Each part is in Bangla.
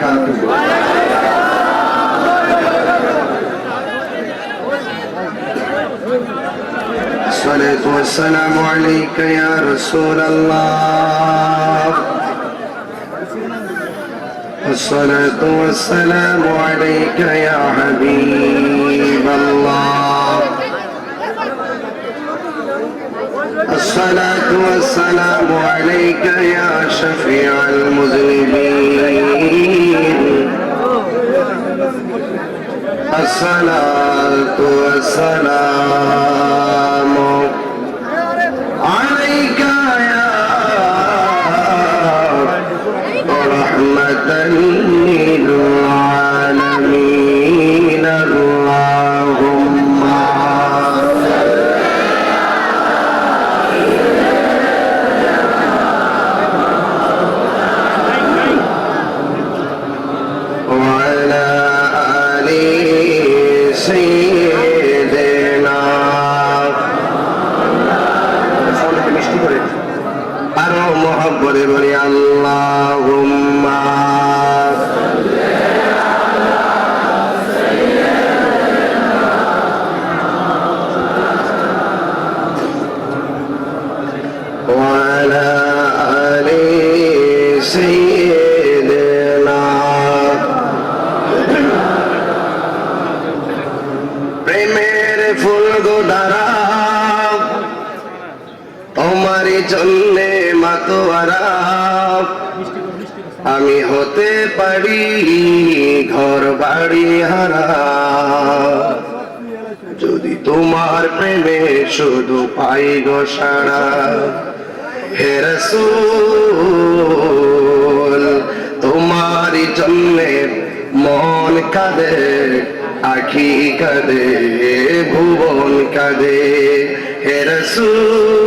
বারাকাতুহু। الصلاة والسلام عليك يا رسول الله. الصلاة والسلام عليك يا حبيب الله. الصلاة والسلام عليك يا شفيع المذنبين. الصلاة والسلام عليك يا رحمة للعالمين. اللهم وعلى آل سيدنا আরো মহব্বতে বলি আল্লাহুম্মা وعلى آل سيدنا. প্রেমের ফুল গোদারা তোমারই জন্যে মাতোয়ারা, আমি হতে পারি ঘর বাড়ি হারা যদি তোমার প্রেমে শুধু পাই গো সারা। হে রাসূল তোমারই জন্যে মন কাঁদে, আখি কাঁদে, ভুবন কাঁদে। হে রাসূল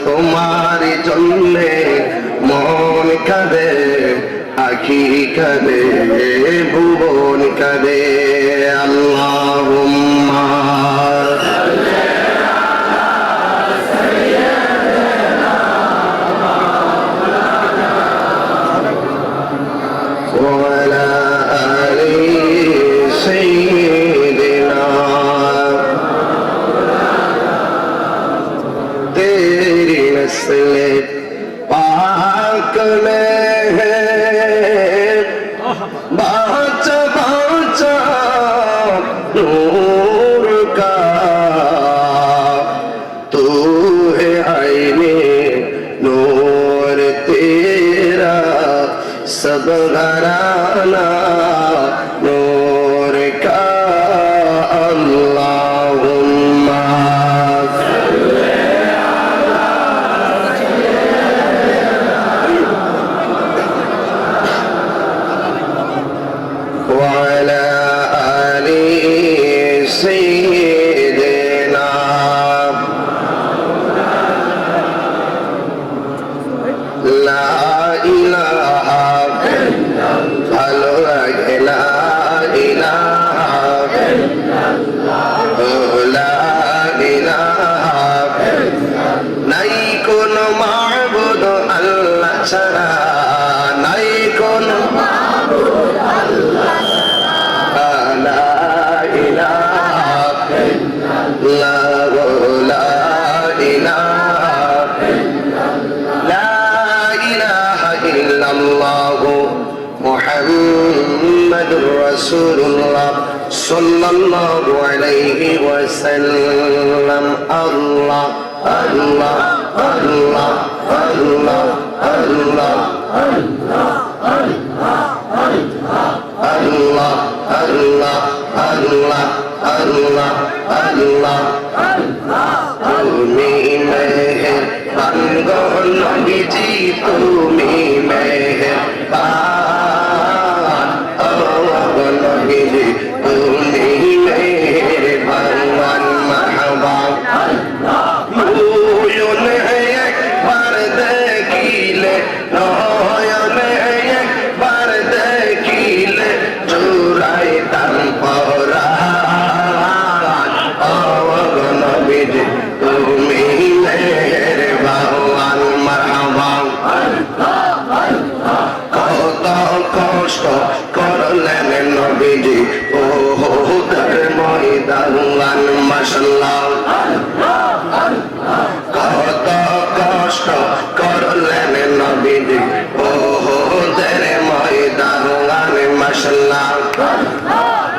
তোমারই জন্যে মন কাঁদে, আখি কাঁদে, ভুবন কাঁদে। আল্লাহুম্মা وعلى آل سيدنا. तेरी नस्ल पाक में है बाचा बाचा नूर का, तू है आईने नूर तेरा सब घराना नूर का। अल्लाहुम्मा وعلى آل سيدنا. لا إله ভালো লাগে লা ইলাহা ইল্লাল্লাহ, লা ইলাহা নাই কোনো মাবুদ আল্লাহ ছাড়া, নাই কোনো মাবুদ আল্লাহ ছাড়া। লা ইলাহা ইল্লাল্লাহ, লা ইলাহা ইল্লাল্লাহ, লা ইলাহা ইল্লাল্লাহ মুহাম্মাদুর রাসূলুল্লাহ সাল্লাল্লাহু আলাইহি ওয়াসাল্লাম। আল্লাহ আল্লাহ আল্লাহ আল্লাহ আল্লাহ আল্লাহ আল্লাহ আল্লাহ আল্লাহ আল্লাহ আল্লাহ আল্লাহ। তুমি মেহেরবান গো নবীজি, তুমি মেহেরবান ও গো নবীজি, তুমি মেহেরবান। মারহাবা নয়নে একবার দেখিলে, নয়নে একবার দেখিলে জুড়াইতাম পরাণ ও গো নবীজি, তুমি মেহেরবান। মারহাবা হলেন নবীজি ওহুদের ময়দানে মাশাআল্লাহ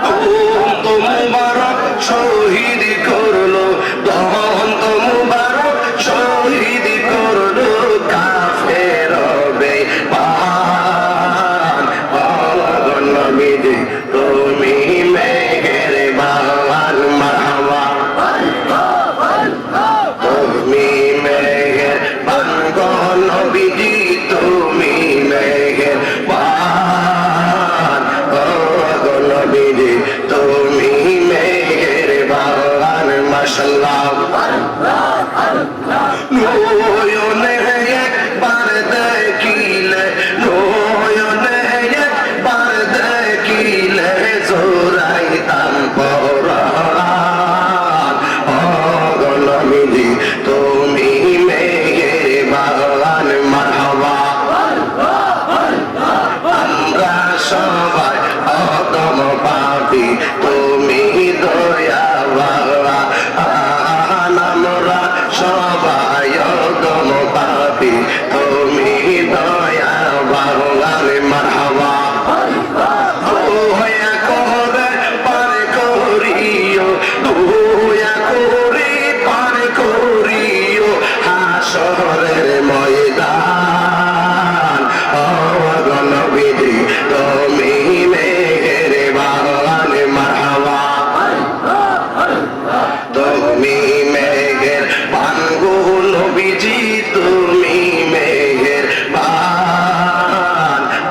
দন্ত মুবারক শহীদ করলো দন্ত মুবারক শহীদ করলো কাফের বেঈমান ও নবীজি তুমি মেহেরবান মারহাবা তুমি মেহেরবান গো নবীজি তুমি মেহেরবান ও গো নবীজি তুমি মেহেরবান মাশাআল্লাহ নয়নে একবার দেখিলে নয়নে একবার দেখিলে জোড়াইতাম পরাণ ও গো নবীজি তুমি মেহেরবান মারহাবা আমরা সবাই অদম পাপী তুমি দয়াবান আমরা সবাই অদম পাপী তুমি দয়াবান মারহাবা দয়া করে পার করিও দয়া করে পার করিও হাসরের ময়দান ও গো নবীজি তুমি মেহেরবান মারহাবা তুমি মেহেরবান গো নবীজি তুমি মেহেরবান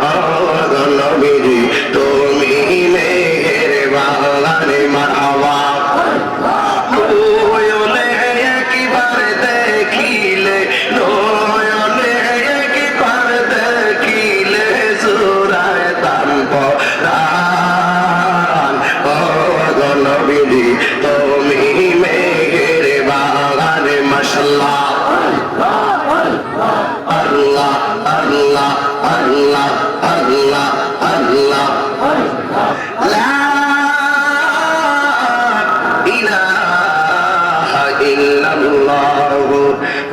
ও গো নবীজি তুমি মেহেরবান মারহাবা নয়নে একবার দেখিলে নয়নে একবার দেখিলে জোড়াইতাম পরাণ ও গো নবীজি তুমি মেহেরবান মাশাআল্লাহ আল্লাহ আল্লাহ আল্লাহ আল্লাহ আল্লাহ লা ইলাহা ইল্লাল্লাহ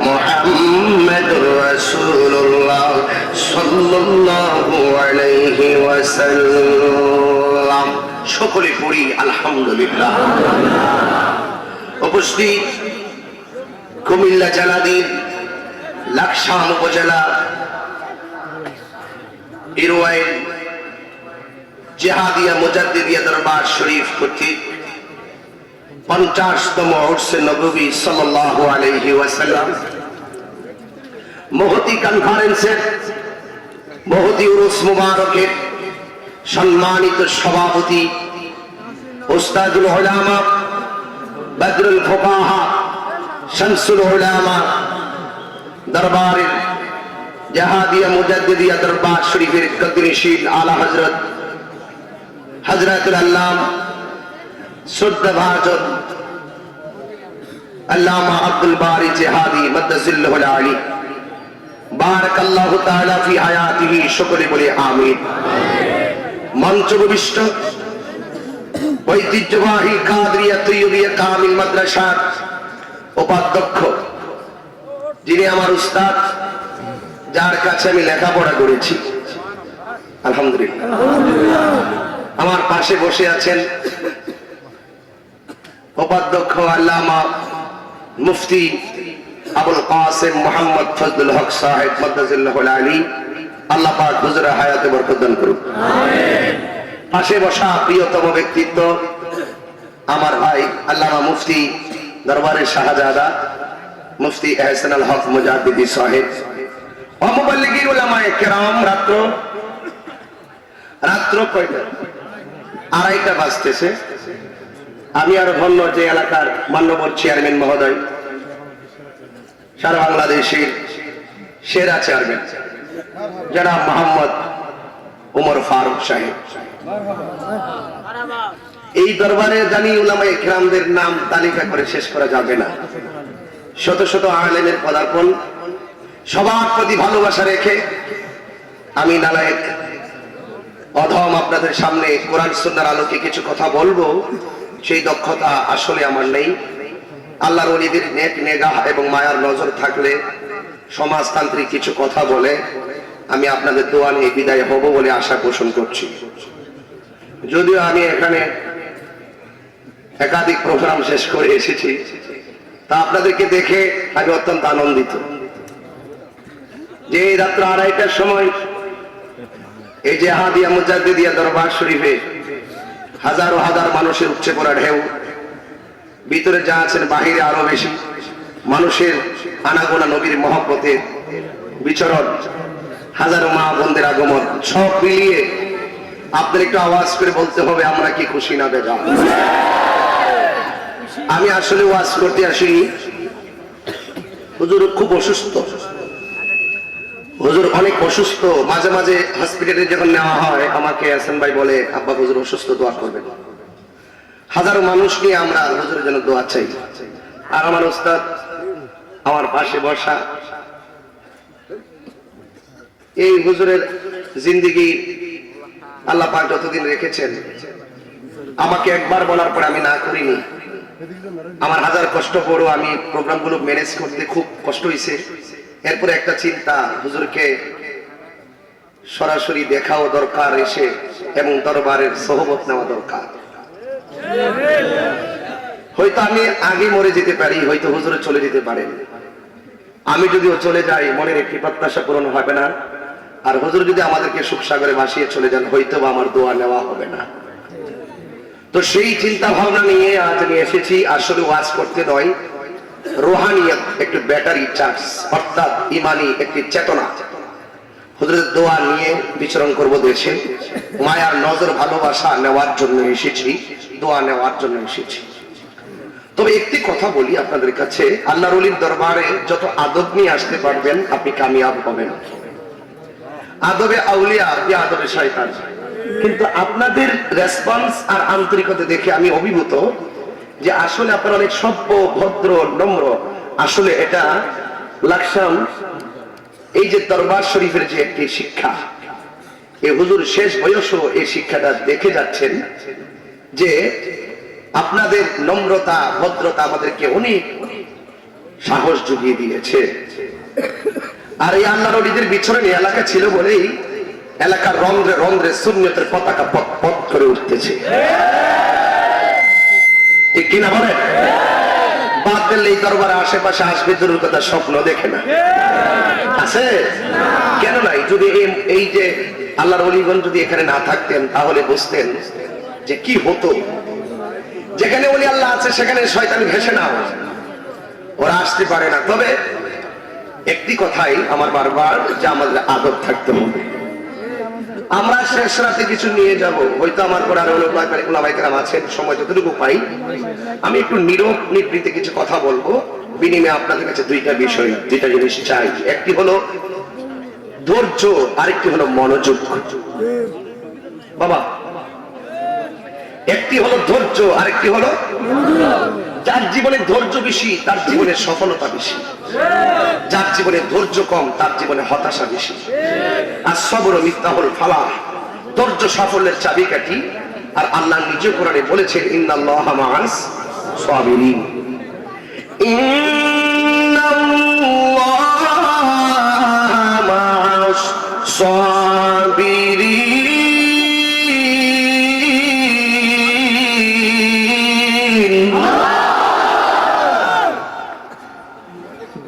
মুহাম্মাদুর রাসূলুল্লাহ সাল্লাল্লাহু আলাইহি ওয়াসাল্লাম সকলে পড়ি আলহামদুলিল্লাহ উপস্থিত কুমিল্লা জেলাধীন লাকসাম উপজেলা ইরওয়াইল জিহাদিয়া মুজাদ্দিদিয়া দরবার শরীফ কর্তৃক 50তম উরসে নববী সাল্লাল্লাহু আলাইহি ওয়াসাল্লাম মহতি কনফারেন্সের মহতি উরুস মুবারকের সম্মানিত সভাপতি উস্তাদুল উলামা বদরুল ফুকাহা শামসুল উলামা দরবারের জাহাদিয়া মুজাদ্দিদিয়া দরবার শরীফের কদরশীল আলা হযরত হযরতুল আল্লামা শ্রদ্ধাভাজন আল্লামা আব্দুল বারী জিহাদি মাদ্দাজিল্লাহুল আলী বারাকাল্লাহু তাআলা ফি হায়াতিহি সকলে বলি আমিন মঞ্চবিষ্ট ঐতিহ্যবাহী কাদরিয়া তৈয়বিয়া কামিল মাদ্রাসার উপাধ্যক্ষ যিনি আমার উস্তাদ যার কাছে আমি লেখাপড়া করেছি আলহামদুলিল্লাহ আমার পাশে বসে আছেন উপাধ্যক্ষ আল্লামা মুফতি আবুল কাসেম মোহাম্মদ ফজলুল হক সাহেব মাদ্দাজিল্লাহুল আলী আল্লাহ পাক হুজুরের হায়াতে বরকত দান করুন আমিন পাশে বসা প্রিয়তম ব্যক্তিত্ব আমার ভাই আল্লামা মুফতি দরবারের শাহজাদা মুফতি এহসানুল হক মুজাদ্দিদি সাহেব ও মুবাল্লিগি উলামায়ে কেরাম রাত্র কয়টা 2:30 বাজতেছে আমি আর ধন্য যে এলাকার মাননীয় চেয়ারম্যান মহোদয় সারা বাংলাদেশের সেরা চেয়ারম্যান জনাব মোহাম্মদ ওমর ফারুক সাহেব এই দরবারে জানি উলামায়ে কেরামদের নাম তালিকা করে শেষ করা যাবে না শত শত আলেমের পদার্পণ সবার প্রতি ভালোবাসা রেখে আমি নালায়েক অধম আপনাদের সামনে কোরআন সুন্নাহর আলোকে কিছু কথা বলবো সেই দক্ষতা আসলে আমার নেই আল্লাহর ওলিদের নেক নেগাহ এবং মায়ার নজর থাকলে সমাজতান্ত্রিক কিছু কথা বলে আমি আপনাদের দোয়া নিয়ে বিদায় হব বলে আশা পোষণ করছি। যদিও আমি এখানে একাধিক প্রোগ্রাম শেষ করে এসেছি, তা আপনাদেরকে দেখে আমি অত্যন্ত আনন্দিত যে রাত্র 2:30টার সময় এই যে হাদিয়া মুজাদ্দিদিয়া দরবার শরীফে হাজার হাজার মানুষের উপচে পড়া ঢেউ, ভিতরে যা আছেন বাহিরে আরো বেশি মানুষের আনাগোনা, নবীর মহব্বতের বিচরণ, হাজারো মা বোনদের আগমন, সব মিলিয়ে আপনাদের একটু আওয়াজ করে বলতে হবে আমরা কি খুশি না বেজার। আমি আসলে ওয়াজ করতে আসিনি, হুজুর খুব অসুস্থ, হুজুর অনেক অসুস্থ। মাঝে মাঝে হসপিটালে যখন নেওয়া হয় আমাকে হাসান ভাই বলে আব্বা হুজুর অসুস্থ, দোয়া করবেন। হাজারো মানুষ নিয়ে আমরা হুজুরের জন্য দোয়া চাই। আর আমার উস্তাদ আমার পাশে বসা, এই হুজুরের জিন্দেগি আল্লাহ পাক যতদিন রেখেছেন, আমাকে একবার বলার পর আমি না করিনি। আমার হাজার কষ্ট পড়ো আমি প্রোগ্রামগুলো ম্যানেজ করতে খুব কষ্ট হয়েছে। এরপরে একটা চিন্তা, হুজুরকে সরাসরি দেখাও দরকার এসে, এবং দরবারের সহবত নেওয়া দরকার। হয়তো আমি আগে মরে যেতে পারি, হয়তো হুজুরে চলে যেতে পারেন। আমি যদিও চলে যাই মনের একটি প্রত্যাশা পূরণ হবে না, আর হুজুর যদি আমাদেরকে সুখসাগরে ভাসিয়ে চলে যান হয়তো বা আমার দোয়া নেওয়া হবে না। তো সেই চিন্তা ভাবনা নিয়ে আজ নিয়ে এসেছি। আসলে ওয়াজ করতে নয়, রোহানিয়ত একটু ব্যাটারি চার্জ, অর্থাৎ ইমানি একটি চেতনা, হুজুরের দোয়া নিয়ে বিচরণ করব দেশে। মায়ার নজর ভালোবাসা নেওয়ার জন্য এসেছি, দোয়া নেওয়ার জন্য এসেছি। তবে একটি কথা বলি আপনাদের কাছে, আল্লাহর ওলির দরবারে যত আদব নিয়ে আসতে পারবেন আপনি কামিয়াব হবেন। আদবে আউলিয়া, আদবে শয়তান। কিন্তু আপনাদের রেসপন্স আর আন্তরিকতা দেখে আমি অভিভূত যে আসলে আপনারা অনেক সভ্য, ভদ্র, নম্র। আসলে এটা লাকসাম এই যে দরবার শরীফের যে একটি শিক্ষা, এই হুজুর শেষ বয়সও এই শিক্ষাটা দেখে যাচ্ছেন যে আপনাদের নম্রতা, ভদ্রতা আমাদেরকে অনেক সাহস জুগিয়ে দিয়েছে। আর এই আল্লাহর ওলিদের বিচরণী এলাকা ছিল বলেই এলাকার রন্ধ্রে রন্ধ্রে সুন্নতের পতাকা পথ পথ করে উঠতেছে, ঠিক কিনা বলেন? বাদ দিলে এই দরবারে আশেপাশে আসবে দূরের কথা স্বপ্ন দেখে না, আছে কেন নাই? যদি এই যে আল্লাহর ওলিগণ যদি এখানে না থাকতেন তাহলে বুঝতেন যে কি হতো। যেখানে ওলি আল্লাহ আছে সেখানে শয়তান ভেসে না, ওরা আসতে পারে না। তবে একটি কথাই আমার বারবার, যে আমাদের আদব থাকতে হবে। আমরা শেষ রাতে কিছু নিয়ে যাব, হয়তো আমার পর আরো ওলামায়ে-কেরাম আছেন, সময় যতটুকু পাই আমি একটু নীরব নিবৃত্তে কিছু কথা বলবো। বিনিময়ে আপনাদের কাছে দুইটা বিষয়, দুইটা জিনিস চাই। একটি হলো ধৈর্য, আরেকটি হলো মনোযোগ। বাবা, একটি হলো ধৈর্য, আরেকটি হলো যার জীবনে ধৈর্য বেশি তার জীবনে সফলতা বেশি, যার জীবনে ধৈর্য কম তার জীবনে হতাশা বেশি। আর সবর মিফতাহুল ফালাহ, ধৈর্য সাফল্যের চাবিকাঠি। আর আল্লাহ নিজে কোরআনে বলেছেন ইন্নাল্লাহা মাআস সাবিরিন, ইন্নাল্লাহা মাআস সাবিরিন।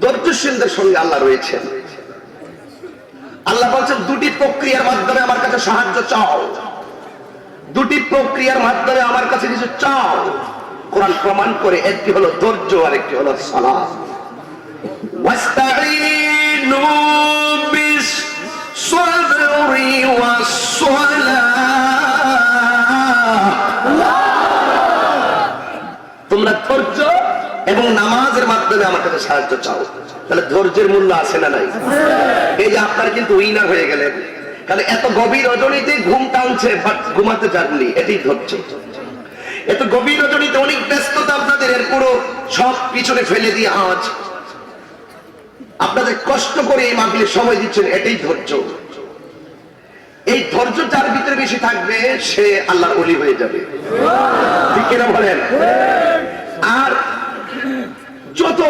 ধৈর্যশীলদের সঙ্গে আল্লাহ রয়েছেন। আল্লাহ বলছেন দুটি প্রক্রিয়ার মাধ্যমে আমার কাছে সাহায্য চাও, দুটি প্রক্রিয়ার মাধ্যমে আমার কাছে কিছু চাও। কোরআন প্রমাণ করে, একটি হলো ধৈর্য আর একটি হলো সালাত। ওয়াস্তাঈনু বিস-সাবরি ওয়াস-সালাহ। তোমরা ধৈর্য এবং নামাজের মাধ্যমে আমার কাছে সাহায্য চাও। তাহলে ধৈর্যের মূল্য আছে না নাই? এই যে আপনারা কিন্তু উইনার হয়ে গেলেন, কারণ এত গভীর রজনীতে ঘুম টানছে বাট ঘুমাতে চাননি, এটাই ধৈর্য। এত গভীর রজনীতে অনেক ব্যস্ততা আপনাদের, এর পুরো সব পিছনে ফেলে দিয়ে আজ আপনাদের কষ্ট করে এই মাহফিলে সময় দিচ্ছেন, এটাই ধৈর্য। এই ধৈর্য যার ভিতরে বেশি থাকবে সে আল্লাহর ওলি হয়ে যাবে, ঠিক কিনা বলেন? আর যত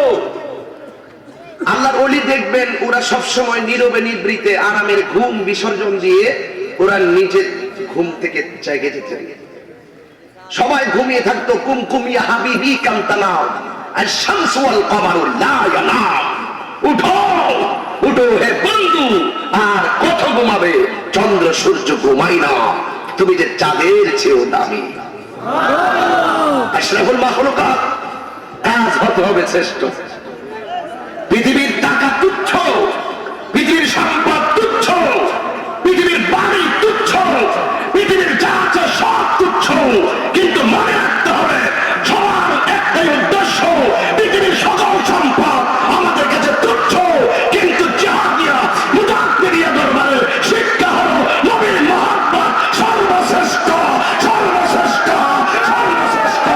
আল্লাহর ওলি দেখবেন ওরা সব সময় নীরবে নিবৃতে আরামের ঘুম বিসর্জন দিয়ে ওরা নিজের ঘুম থেকে জায়গা যেতে। সবাই ঘুমিয়ে থাকতো, কুমকুমিয়া হাবিবি কামতানাও আর শামসু ওয়াল কমারু লা ইয়ানাম। উঠো উঠো হে বন্ধু, আর কত ঘুমাবে, চন্দ্র সূর্য ঘুমাই না, তুমি যে চাঁদের চেয়েও দামি। আশরাফুল মাখলুকাত, কাজ হতে হবে শ্রেষ্ঠ। পৃথিবীর টাকা তুচ্ছ, পৃথিবীর সম্পদ তুচ্ছ, পৃথিবীর বাড়ি তুচ্ছ, পৃথিবীর যা আছে সব তুচ্ছ, কিন্তু মনে রাখতে হবে সবার একটাই উদ্দেশ্য, পৃথিবীর সকল সম্পদ আমাদের কাছে তুচ্ছ, কিন্তু জাহাদিয়া মুজাহিদিয়া দরবারে শিক্ষা হলো নবীর মহব্বত সর্বশ্রেষ্ঠ, সর্বশ্রেষ্ঠ, সর্বশ্রেষ্ঠ।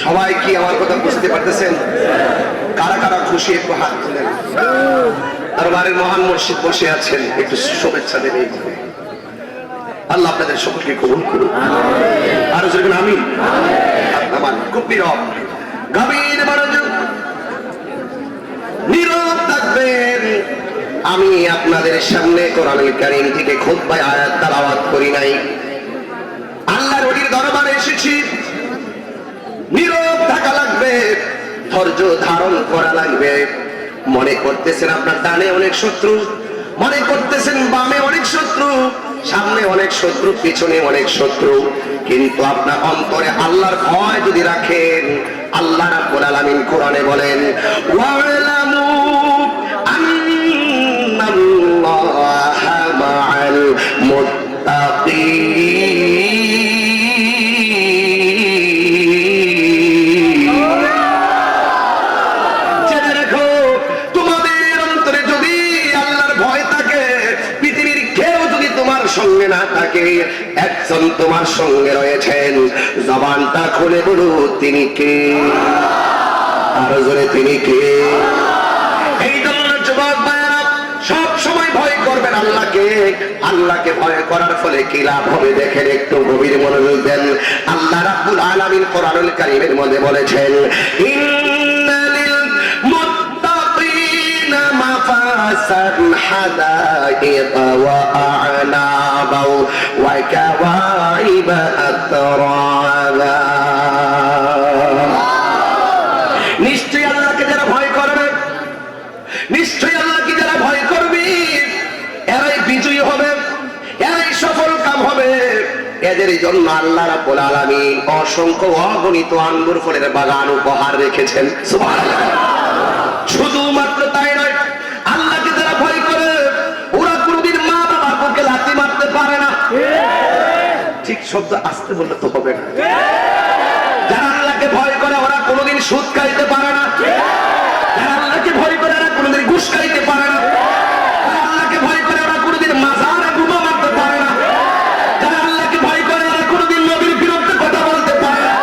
সবাই কি আমার কথা বুঝতে পারতেছেন? কারা কারা খুশি একটু হাত তুলেন। দরবারের মহান মুর্শিদ বসে আছেন, একটু শুভেচ্ছা দেবে। আল্লাহ আপনাদের সকলকে কবুল করুন। আরো যেরকম আমিন। আমার খুব নীরব, গভীর মনোযোগ, নীরব থাকবেন। আমি আপনাদের সামনে কোরআনুল কারীম থেকে খুতবা আয়াত তেলাওয়াত করি নাই, আল্লাহর ওলির দরবারে এসেছি। নীরব থাকা লাগবে, ধৈর্য ধারণ করা লাগবে। মনে করতেছেন আপনার ডানে অনেক শত্রু, মনে করতেছেন বামে অনেক শত্রু, সামনে অনেক শত্রু, পিছনে অনেক শত্রু, কিন্তু আপনার অন্তরে আল্লাহর ভয় যদি রাখেন, আল্লাহ রাব্বুল আলামিন কোরআনে বলেন ওয়ালামু আন্নাল্লাহা মাআল মুত্তাকিন। জেনে রাখো, তোমাদের অন্তরে যদি আল্লাহর ভয় থাকে, পৃথিবীর কেউ যদি তোমার সঙ্গে না থাকে, একজন তোমার সঙ্গে রয়েছেন। জবানটা খুলে বলো, তিনি কে? আরো জোরে, তিনি কে? এই জন্য যুবক ভাইরা সব সময় ভয় করবেন আল্লাহকে। আল্লাহকে ভয় করার ফলে কি লাভ হবে দেখেন, একটু গভীর মনোযোগ দেন। আল্লাহ রাব্বুল আলামিন কোরআনুল কারীমের মধ্যে বলেছেন ইন্নালিল মুত্তাকিনা মাফাসান হাদাইকা ওয়া আ'নাবা ওয়া কাওয়াইবা আতরাবা। নিশ্চয়ই আল্লাহকে যারা ভয় করবে, নিশ্চয়ই আল্লাহকে যারা ভয় করবে, এরাই বিজয়ী হবে, এরাই সফল কাম হবে। এদের জন্য আল্লাহ রাব্বুল আলামিন অসংখ্য অগণিত আঙ্গুর ফলের বাগান উপহার রেখেছেন। সুবহানাল্লাহ। শুধুমাত্র তাই নয়, আল্লাহকে যারা ভয় করে ওরা কোনদিন মা বাবার বুকে লাথি মারতে পারে না। ঠিক শব্দ আসতে বললে তো হবে না। যারা আল্লাহকে ভয় করে ওরা কোনদিন সুদ খাইতে পারে না। যারা আল্লাহকে ভয় করে ওরা কোনদিন ঘুষ খাইতে পারে না। যারা আল্লাহকে ভয় করে ওরা কোনদিন মাজারে গুমা মারতে পারে না। যারা আল্লাহকে ভয় করে ওরা কোনদিন নবীর বিরুদ্ধে কথা বলতে পারে না।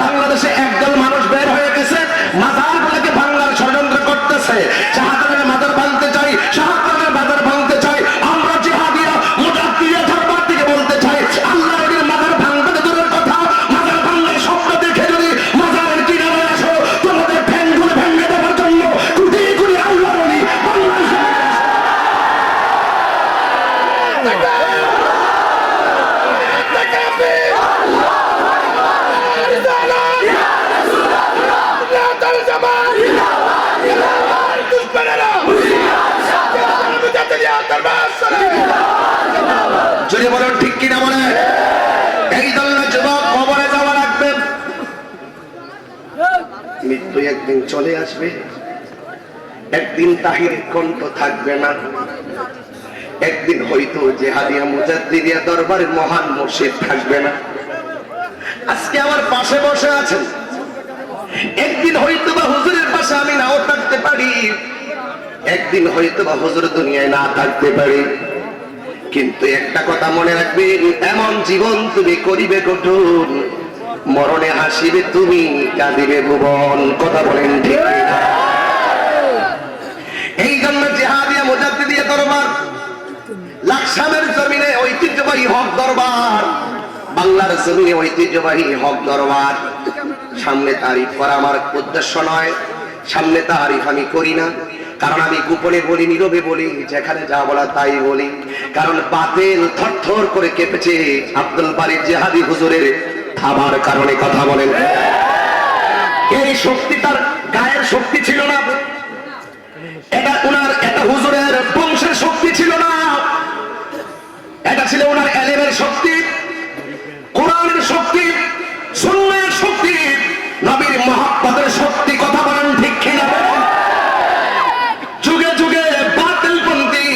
বাংলাদেশে একদল মানুষ বের হয়ে গেছে, মাজারগুলোকে ভাঙার ষড়যন্ত্র করতেছে। শাহজালালের মাজার ভাঙতে চাই, শাহজালালের মাজার ভাঙতে চাই। আমরা জিহাদিয়া মুজাহিদিয়া দরবার থেকে বলতে চাই, আল্লাহর মাজার ভাঙতে দূরের কথা, মাজার ভাঙার স্বপ্ন দেখে যদি মাজারের কিনারে আসো, তোমাদের ঠ্যাংগুলো ভেঙে দেওয়ার জন্য কোটি কোটি আল্লাহর ওলি বাংলাদেশে। যদি বলেন ঠিক কিনা বলে, এই দল যুবক কবরে যাওয়া লাগবে। মৃত্যু একদিন চলে আসবে, একদিন তাহির কণ্ঠ থাকবে না, একদিন হয়তো জিহাদিয়া মুজাদ্দিদিয়া দরবারের মহান মুর্শিদ থাকবে না। আজকে আমার পাশে বসে আছেন, একদিন হয়তো বা হুজুরের পাশে আমি নাও থাকতে পারি, একদিন হয়তো বা হুজুর দুনিয়ায় না থাকতে পারি, কিন্তু একটা কথা মনে রাখবেন, এমন জীবন তুমি করিবে গঠন মরণে হাসিবে তুমি, কাঁদিবে ভুবন। কথা বলেন ঠিক কিনা? এই জন্য জিহাদিয়া মুজাদ্দিদিয়া দরবার, লাকসামের জমিনে ঐতিহ্যবাহী হক দরবার, বাংলার জমিনে ঐতিহ্যবাহী হক দরবার। সামনে তারিফ করা আমার উদ্দেশ্য নয়, সামনে তারিফ আমি করি না, কারণ আমি গোপনে বলি, নীরবে বলি, যেখানে যা বলা তাই বলি। কারণ বাতিল থরথর করে কেঁপেছে আব্দুল বারী জিহাদি হুজুরের থাবার কারণে। কথা বলেন, এই শক্তি তার গায়ের শক্তি ছিল না, এটা ওনার এটা হুজুরের বংশের শক্তি ছিল না, এটা ছিল ওনার এলেমের শক্তি, কোরআনের শক্তি, সুন্নাহর শক্তি, নবীর মহব্বতের শক্তি। কথা বলেন ঠিক কিনা? যুগে যুগে বাতিলপন্থী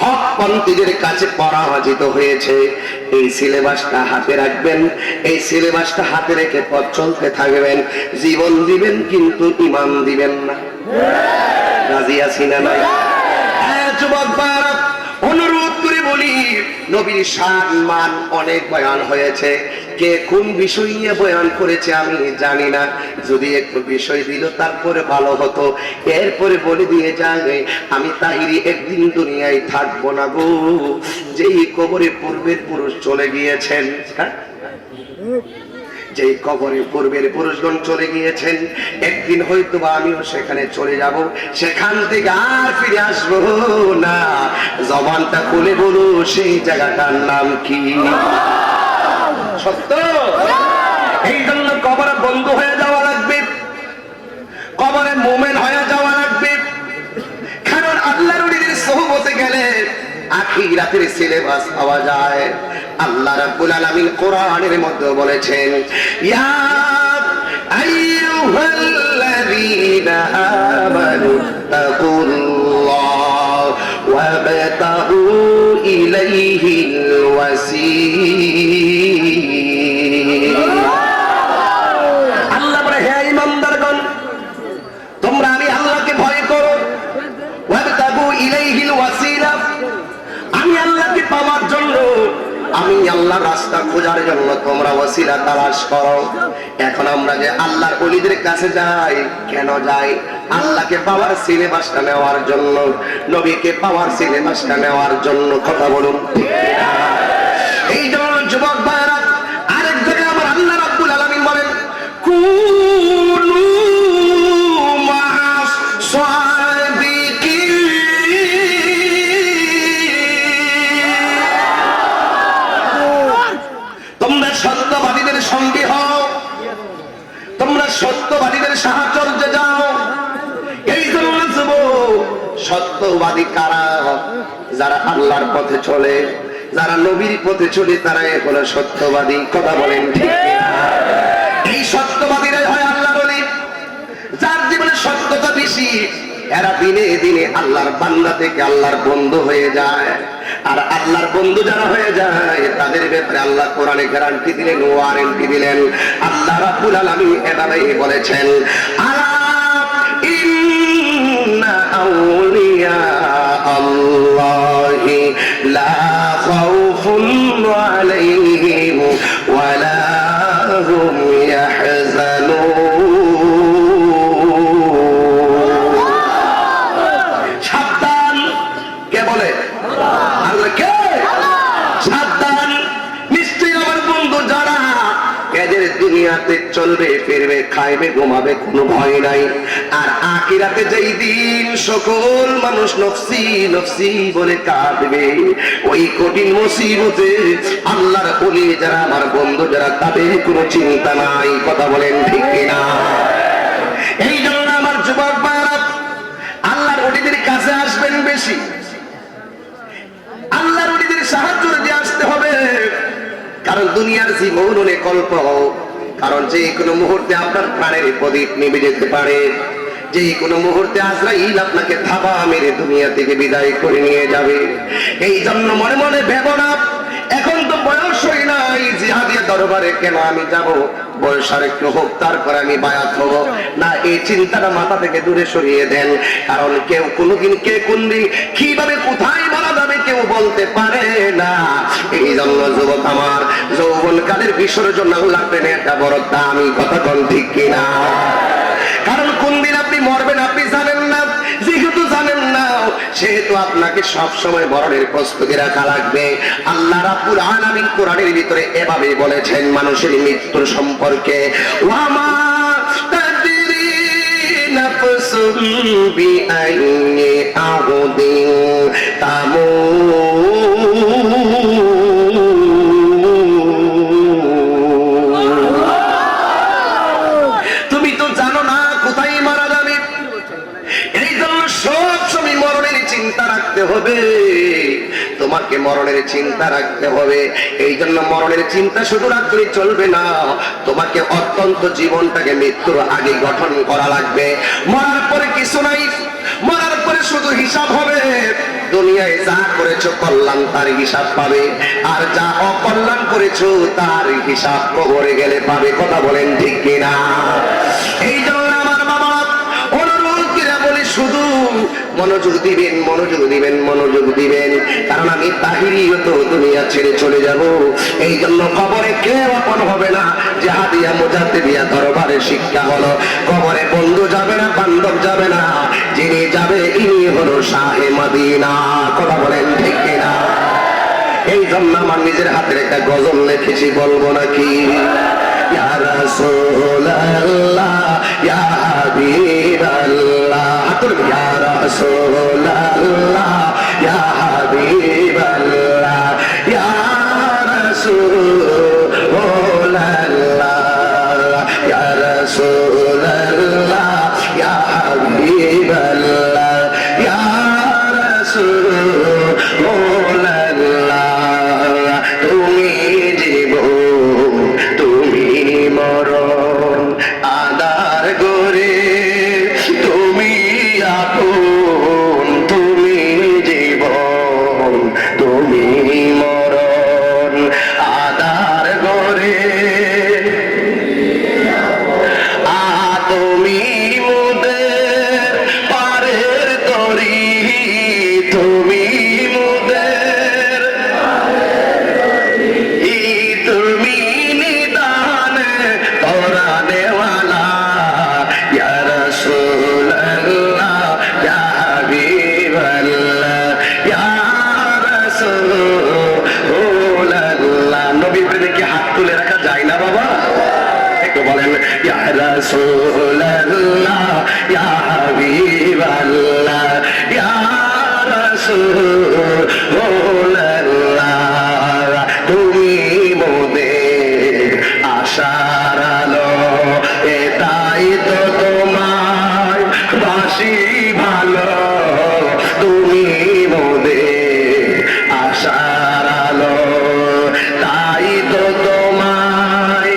হকপন্থীদের কাছে পরাজিত হয়েছে। এই সিলেবাসটা হাতে রাখবেন, এই সিলেবাসটা হাতে রেখে পথ চলতে থাকবেন। জীবন দিবেন কিন্তু ইমান দিবেন না। রাজি আছি না নাই? যুবক ভাইরা, অনুরোধ করে বলি, নবীর শান মান অনেক বয়ান হয়েছে, কে কোন বিষয় নিয়ে বয়ান করেছে আমি জানি না। যদি একটু বিষয় দিল তারপরে ভালো হতো। এরপরে বলে দিয়ে যায়, আমি তাহিরি একদিন দুনিয়ায় থাকবো না গো। যেই কবরে পূর্বের পুরুষ চলে গিয়েছেন, যেই কবরে পূর্বের পুরুষগণ চলে গিয়েছেন, একদিন হয়তো বা আমিও সেখানে চলে যাব, সেখান থেকে আর ফিরে আসবো না। জবানটা খুলে বলো, সেই জায়গাটার নাম কি? সত্য। এই জন্য কবরে বন্ধু হয়ে যাওয়া লাগবে, কবরে মোমেন হয়ে যাওয়া লাগবে। কারণ আল্লাহর ওলিদের সোহবতে গেলে আখিরাতের সিলেবাস পাওয়া যায়। আল্লাহ রাব্বুল আলামিন কোরআনের মধ্যে বলেছেন, ইয়া আইয়ুহাল্লাযীনা আমানু তাকুল্লাহ ওয়াবতাগু ইলাইহিল ওয়াসিলা। আল্লাহ বলে, হে ঈমানদারগণ, তোমরা আমি আল্লাহকে ভয় করো। ওয়াবতাগু ইলাইহিল ওয়াসিলা, আমি আল্লাহকে পাওয়ার জন্য, আমি আল্লাহর রাস্তা খোঁজার জন্য তোমরা ওসিলা তালাশ করো। এখন আমরা যে আল্লাহর ওলিদের কাছে যাই, কেন যাই? আল্লাহকে পাওয়ার সিলেবাসটা নেওয়ার জন্য, নবীকে পাওয়ার সিলেবাসটা নেওয়ার জন্য। কথা বলুন। এই জন্য যুবক ভাইরা, আরেক জায়গায় আমার আল্লাহ রাব্বুল আলামিন বলেন, কুনু মা'আস সাদিকিন, তোমরা সত্যবাদীদের সঙ্গী হও, তোমরা সত্যবাদীদের সাহচর্যে যাও। এই জন্য যুবক, সত্যবাদী কারা? যারা আল্লাহর পথে চলে, যারা নবীর পথে চলে, তারাই হলো সত্যবাদী। কথা বলেন ঠিক কিনা? এই সত্যবাদীরাই হয় আল্লাহর ওলি। যার জীবনে সত্যতা বেশি, এরা দিনে দিনে আল্লাহর বান্দা থেকে আল্লাহর বন্ধু হয়ে যায়। আর আল্লাহর বন্ধু যারা হয়ে যায়, তাদের ব্যাপারে আল্লাহ কোরআনে গ্যারান্টি দিলেন, ওয়ারেন্টি দিলেন। আল্লাহ রাব্বুল আলামিন এভাবে বলেছেন, আলা ইন্না আউলিয়া আল্লাহি লা খাউফুন আলাইহিম ওয়ালা হুম ইয়াহজানুন। সাবধান, কে বলে? আল্লাহ। কে? সাবধান, নিশ্চয়ই আমার বন্ধু যারা, এদের দুনিয়াতে চলবে ফিরবে, খাইবে ঘুমাবে, কোনো ভয় নাই। আর আখিরাতে যেই দিন সকল মানুষ নফসি নফসি বলে কাঁদবে, ওই কঠিন মুসিবতে আল্লাহর ওলি যারা, আমার বন্ধু যারা, তাদের কোনো চিন্তা নাই। কথা বলেন ঠিক কিনা? এই জন্য আমার যুবক ভাইরা, আল্লাহর ওলিদের কাছে আসবেন বেশি, আল্লাহর ওলিদের সাহায্য দিয়ে আসতে হবে। কারণ দুনিয়ার জীবন অনেক অল্প, কারণ যে কোনো মুহূর্তে আপনার প্রাণের প্রদীপ নিভে যেতে পারে, যে কোনো মুহূর্তে আজরাইল আপনাকে থাবা মেরে দুনিয়া থেকে বিদায় করে নিয়ে যাবে। এই জন্য মনে মনে ভেবো না, এখন তো বয়স হয় নাই, জিহাদিয়া দরবারে কেন আমি যাব? বয়স আর একটু হোক, তারপরে আমি বায়াত হব না, এই চিন্তাটা মাথা থেকে দূরে সরিয়ে দেন। কারণ কেউ কোনোদিন কে কোন দিন কিভাবে কোথায় মারা যাবে কেউ বলতে পারে না। এই জন্য যুবক আমার, যৌবনকালের বিসর্জন লাগবে না, এটা বড় দামি কথা, কোন ঠিক কিনা? কারণ কোন দিন আপনি মরবেন আপনি জানেন না, যেহেতু জানেন না সেহেতু আপনাকে সব সময় মরণের প্রস্তুতি রাখা লাগবে। আল্লাহ রাব্বুল আলামিন কোরআনের ভিতরে এভাবে বলেছেন মানুষের মৃত্যুর সম্পর্কে, ওয়ামা তাদরি নাফসুম বিআইয়ি আরদিন তুমি তো জানো না কোথায় মারা যাবে। এই জন্য সব সময় মরণের চিন্তা রাখতে হবে, তোমাকে মরণের চিন্তা রাখতে হবে। এই জন্য মরণের চিন্তা শুধু রাখলে চলবে না, তোমাকে অত্যন্ত জীবনটাকে মৃত্যুর আগে গঠন করা লাগবে। মরার পরে কিছু নাই, মরার পরে শুধু হিসাব হবে। দুনিয়ায় যা করেছো কল্যাণ তার হিসাব পাবে, আর যা অকল্যাণ করেছো তার হিসাব কবরে গেলে পাবে। কথা বলেন ঠিক কিনা? এই জন্য আমার বাবা অনুরোধ করে বলি, শুধু মনোযোগ দিবেন, মনোযোগ দিবেন, মনোযোগ দিবেন। কারণ আমি তাহিরিও তো দুনিয়া ছেড়ে চলে যাব। এই জন্য কবরে কেউ আপন হবে না। জাহাদিয়া মুজাদ্দিদিয়া দরবারে শিক্ষা হলো, কবরে বন্ধু যাবে না, বান্ধব যাবে না, যিনি যাবে ইনি হলো শাহে মদিনা। কথা বলেন ঠিক কিনা? এই জন্য আমার নিজের হাতের একটা গজল লিখেছি, বলবো নাকি? ইয়া রাসূলুল্লাহ ইয়া হাবিবাল্লাহ, হাতুর ইয়া রাসূলুল্লাহ ইয়া হাবিবাল্লাহ, ইয়া রাসূলুল্লাহ ইয়া রাসূলুল্লাহ ইয়া হাবিবাল্লাহ, ইয়া রাসূলুল্লাহ। তুমি জীবন তুমি মরণ আদার গরে, তুমি আপন তুমি জীবন তুমি মরণ আদার গরে, তুমি মুদের পারের তরি, তুমি মুদের তুমি নিদান তোরা দেওয়ালা, ইয়া রাসূলুল্লাহ ইয়া হাবিবাল্লাহ, ইয়া রাসূলুল্লাহ। নবী প্রেমে কি হাত তুলে রাখা যায় না বাবা? একটু বলেন, ইয়া রাসূলুল্লাহ ইয়া হাবিবাল্লাহ, ইয়া রাসূলুল্লাহ। তুমি মোদের আশার আলো, এটাই তো তোমায় বাসি ভালো, তুমি মোদের আশার আলো, তাই তো তোমায়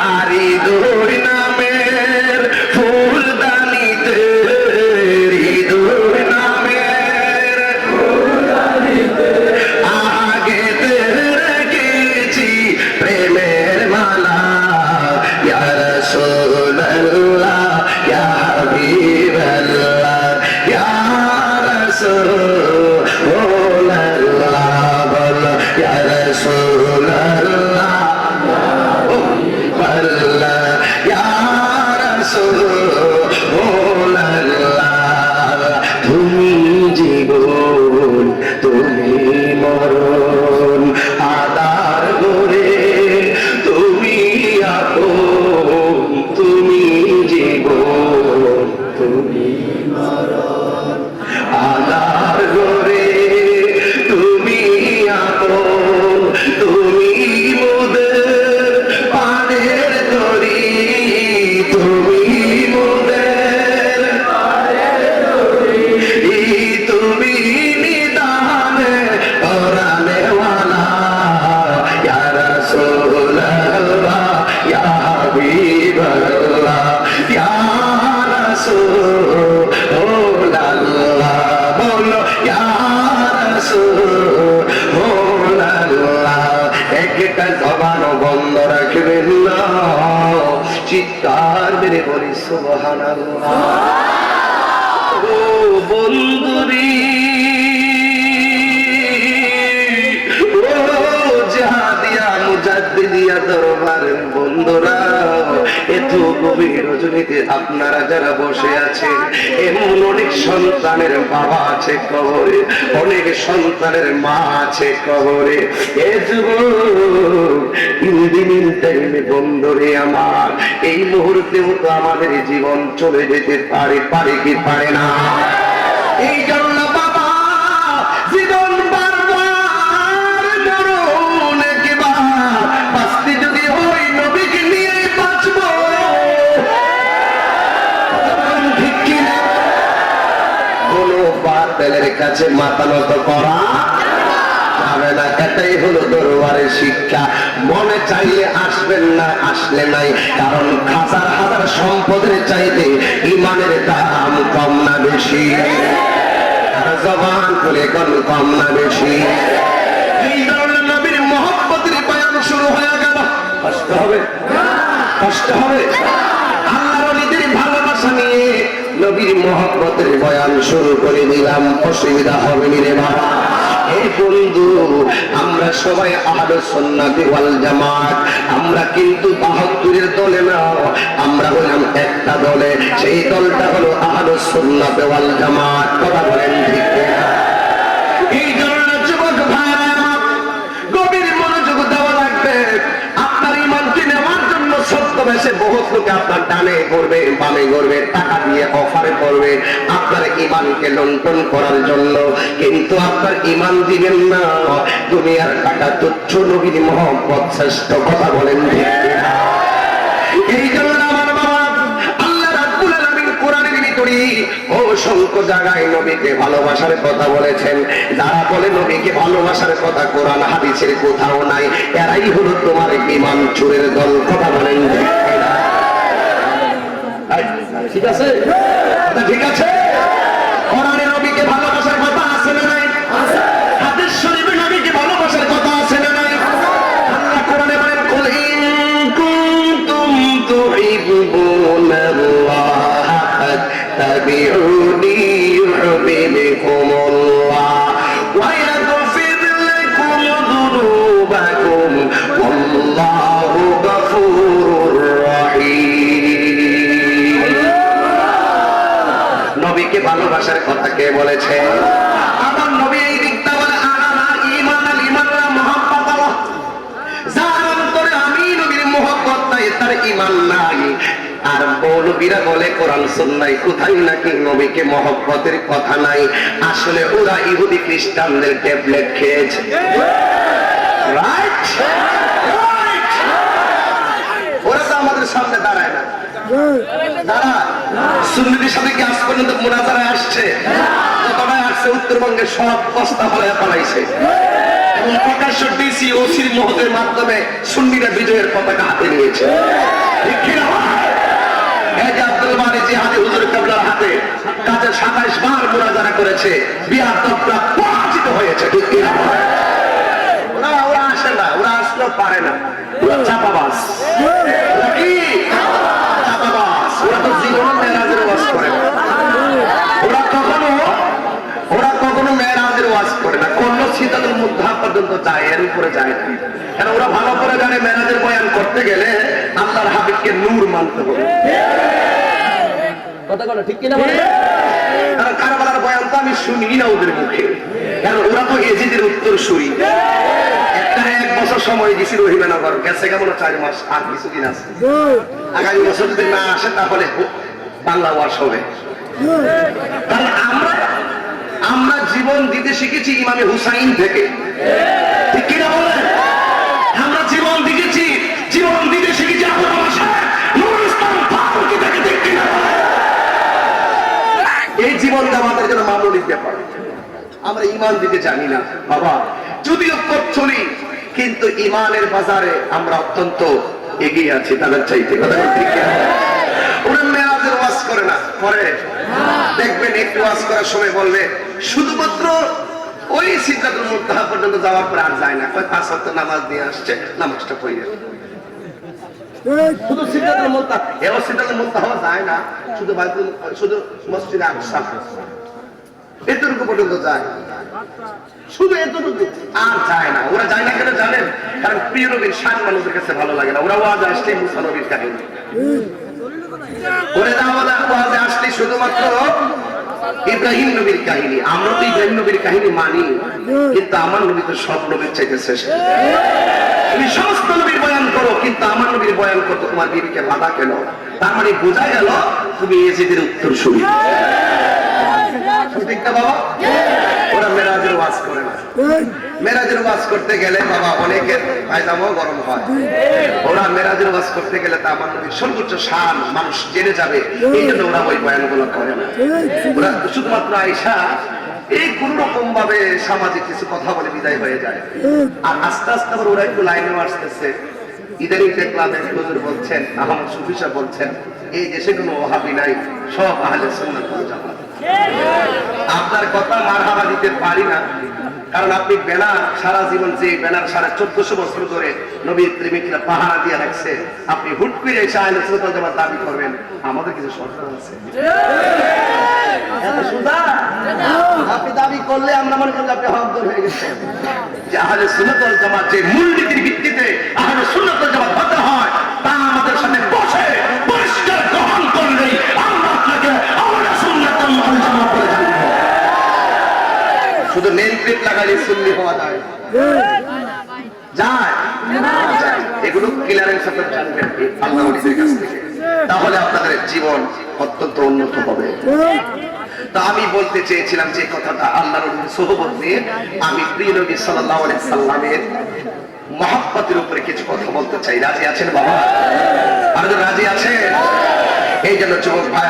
আরি দুই নামের ফুলদানিতে, হৃদয় নামের আগেতে রেখেছি প্রেমের মালা, ইয়া রাসূলুল্লাহ ইয়া হাবিবাল্লাহ, ইয়া রাসূলুল্লাহ। বলো ইয়া রাসূলুল্লাহ ইয়া রাসূলুল্লাহ। তুমি জীবন তুমি মরণ আদার গরে, তুমি আপন তুমি জীবন তুমি মরণ আদার গরে, তুমি আপন তুমি মোদের পানের তরি, তুমি মোদের চিৎকার মেরে বলি সুবহানাল্লাহ। ও বন্ধুরি, ও জাহাদিয়া মুজাদ্দিদিয়া দরবারের বন্ধুরা, এত গভীর রজনীতে আপনারা যারা বসে আছেন, এমন অনেক সন্তানের বাবা আছে কবরে, অনেক সন্তানের মা আছে কবরে। এ যুবক, ইন টাইমে বন্ধুরে আমার, এই মুহূর্তেও তো আমাদের জীবন চলে যেতে পারে, পারে কি পারে না? এই জন্য বাবা, জীবন বারবার মরণ একবার, বাঁচতে যদি হয় নবীকে নিয়ে বাঁচবো। ঠিক কিনা? কোনো বাতিলের কাছে মাথা নত করা যাবে না। এটাই হলো দরবারের শিক্ষা। মনে চাইলে আসবেন না, আসলে নাই, কারণ হাজার হাজার সম্পদের চাইতে ইমানের দাম কম না বেশি? জবান খুলে কোন কম না বেশি? এই ধরনের নবীর মহব্বতের বয়ান শুরু হয়ে গেল, কষ্ট হবে, কষ্ট হবে। আল্লাহর ওলিদের ভালোবাসা নিয়ে নবীর মহব্বতের বয়ান শুরু করে দিলাম, অসুবিধা হবে রে বাবা। এই বন্ধু, আমরা সবাই আহলে সুন্নাত ওয়াল জামাত, আমরা কিন্তু ৭২-এর দলে না, আমরা হলাম একটা দলে। সেই দলটা হলো আহলে সুন্নাত ওয়াল জামাত। কথা বলেন ঠিক কিনা? এই জন্য যুবক ভাইরা, গভীর মনোযোগ দেওয়া লাগবে। আপনার ঈমানকে নেওয়ার জন্য সত্য বেশে বহুত লোকে আপনার ডানে করবে, বামে করবে, টাকা দিয়ে অফারে করবে আপনার ঈমানকে লুণ্ঠন করার জন্য, কিন্তু আপনার ঈমান দিবেন না। দুনিয়ার টাকা তুচ্ছ, নবীর মহব্বত শ্রেষ্ঠ। কথা বলেন ঠিক কিনা? এই জন্য আমার বাবা, আল্লাহ রাব্বুল আলামিন কোরআনের ভিতরে অসংখ্য জায়গায় নবীকে ভালোবাসার কথা বলেছেন। যারা বলে নবীকে ভালোবাসার কথা কোরআন হাদিসের কোথাও নাই, এরাই হলো তোমার ঈমান চোরের দল। কথা বলেন ঠিক কিনা? ঠিক আছে, ঠিক আছে। কোরআনে নবীকে ভালোবাসার কথা আছে না নাই? হাদিস শরীফে নবীকে ভালোবাসার কথা আছে না নাই? আল্লাহ কোরআনে বলেন, কুল ইন কুনতুম তুহিব্বুনাল্লাহ ফাত্তাবিউনি ইউহিব্বুকুমুল্লাহ ওয়া ইয়াগফির লাকুম যুনুবাকুম ওয়াল্লাহু গফুরুর রহিম। নবীকে ভালোবাসার কথা কে বলেছে? আমার নবী এই দিকটা বলে, আনা ঈমান আল ঈমান লা মুহাব্বাত আল্লাহ। যার অন্তরে আমি নবীর মুহাব্বত নাই, তার ঈমান নাই। আর মৌলবীরা বলে কোরআন সুন্নাহ কোথায় নাকি নবীকে মুহাব্বতের কথা নাই। আসলে ওরা ইহুদি খ্রিস্টানদের ট্যাবলেট খেয়েছে। রাইট, ওরা তো আমাদের সামনে দাঁড়ায় না, দাঁড়ায়। সুন্নিদের সাথে কি আজ পর্যন্ত মুনাজারায় আসছে? যতটাই আসছে উত্তরবঙ্গের সব বস্তা ফলে পালাইছে, এবং প্রকাশ্য ডিসি ওসির মহোদয়ের মাধ্যমে সুন্নিরা বিজয়ের পতাকা হাতে নিয়েছে। ঠিক কি না? এই যে আব্দুল বারী জিহাদি হুজুর কেবলার হাতে কাজে ২৭ বার মুনাজারা করেছে, বিয়ার দপ্তর পরাজিত হয়েছে। ঠিক কি না? ওরা আসে না, ওরা আসলেও পারে না, ওরা চাপাবাজ। ওরা কি চাপাবাজ? ওরা তো জীবনে মেরাজের ওয়াজ করে না, ওরা কখনো মেরাজের ওয়াজ করে না, কোন সিদ্ধান্তের মধ্যে পর্যন্ত যায়, এর উপরে যায় না। কারণ ওরা ভালো করে জানে মেরাজের বয়ান করতে গেলে আল্লাহর হাবিবকে নূর মানতে হবে। কথা বলো ঠিক কিনা? কারণ কারবালার বয়ান তো আমি শুনি না ওদের মুখে, কারণ ওরা তো এজিদের উত্তরসূরি। একটা 1 বছর সময় দিছি রহিমানগর, গেছে কেমন 4 মাস, আর কিছুদিন আছে। আগামী বছর যদি না আসে তাহলে বাংলা ওয়াশ হবে। কারণ আমরা জীবন দিতে শিখেছি ইমামে হুসাইন থেকে। ঠিক কিনা বলেন? আমরা জীবন দিয়েছি, জীবন দিতে শিখেছি আবুল বাশার নূরুল ইসলাম ফারুকী থেকে। ঠিক কিনা? এই জীবন আমাদের জন্য মামুলি ব্যাপার, আমরা ইমান দিতে জানি না বাবা। যদিও পথ চলি, কিন্তু ইমানের বাজারে আমরা অত্যন্ত এগিয়ে আছি তাদের চাইতে। কথা ঠিক কিনা? ওরা মেরাজের ওয়াজ করে না, করে দেখবেন একটু ওয়াজ করার সময় বলবে শুধুমাত্র ওই সিদ্ধাতুল মুনতাহা পর্যন্ত যাওয়ার পর আর যায় না। 5 ওয়াক্ত নামাজ নিয়ে আসছে, নামাজটা পড়ে শুধু সিদরাতুল মুনতাহা, এও সিদরাতুল মুনতাহা যায় না, শুধু মসজিদে আকসা এতটুকু পর্যন্ত যায়, শুধু এতটুকু, আর যায় না। ওরা যায় না কেন জানেন? কারণ প্রিয় নবীর শান মানুষের কাছে ভালো লাগে না। ওরা ওয়াজে আসলে মুসা নবীর কাহিনী, ওরা ওয়াজে আসলে শুধুমাত্র ইব্রাহিম নবীর কাহিনী। আমরা তো ইব্রাহিম নবীর কাহিনী মানি, কিন্তু আমার নবী তো সব নবীর চাইতে শ্রেষ্ঠ। তুমি সমস্ত নবীর বয়ান করো, কিন্তু আমার নবীর বয়ান করতে তোমার বিবিকে বাধা কেন? তার মানে বোঝা গেল তুমি এজিদের উত্তর শুনি। ঠিক না বাবা? ওরা মেরাজের ওয়াজ করে না। মেরাজের ওয়াজ করতে গেলে বাবা অনেকের পায়জামাও গরম হয়। ওরা মেরাজের ওয়াজ করতে গেলে তা আমার নবীর সর্বোচ্চ শান মানুষ জেনে যাবে, এই জন্য ওরা ওই বয়ানগুলো করে না। ওরা শুধুমাত্র আয়েশা এই কোন রকম ভাবে সামাজিক কিছু কথা বলে বিদায় হয়ে যায়। আর আস্তে আস্তে আবার ওরা একটু লাইনে আসতেছে। ইদানিং দেখলাম হুজুর বলছেন, আহমদ সুফি সাহেব বলছেন, এই দেশে কোনো ওহাবি নাই, সব আহলে সুন্নাত ওয়াল জামাত। আপনার কথা মারহাবা দিতে পারি না, কারণ আপনি ব্যানার সারা জীবন, যে ব্যানার 1450 বছর ধরে নবীর প্রেমিকরা পাহারা দিয়ে রাখছে, আপনি হুট করে এসে আহলে সুন্নাত ওয়াল জামাত দাবি করবেন, আমাদের কিছু শর্ত আছে। আপনি দাবি করলে আমরা মনে করি আপনি হকদার হয়ে গেছেন। যে আহলে সুন্নাত ওয়াল জামাত যে মূলনীতির ভিত্তিতে আহলে সুন্নাত ওয়াল জামাত হতে হয়, তা আমাদের সাথে বসে পরিষ্কার গ্রহণ করলেই আমরা আপনাকে আহলে সুন্নাত ওয়াল জামাত বলে জানব। শুধু নেম প্লেট লাগালে সুন্নি হওয়া যায় যায়? এগুলো ক্লিয়ারেন্স আপনারা জানবেন আল্লাহর ওলিদের কাছ থেকে, তাহলে আপনাদের জীবন অত্যন্ত উন্নত হবে। তা আমি বলতে চেয়েছিলাম যে কথাটা আল্লাহর ওলিদের সোহবত নিয়ে, আমি প্রিয় নবী সাল্লাল্লাহু আলাইহি সাল্লামের মহব্বতের উপরে কিছু কথা বলতে চাই। রাজি আছেন বাবা? আপনারা রাজি আছেন? এই জন্য যুবক ভাই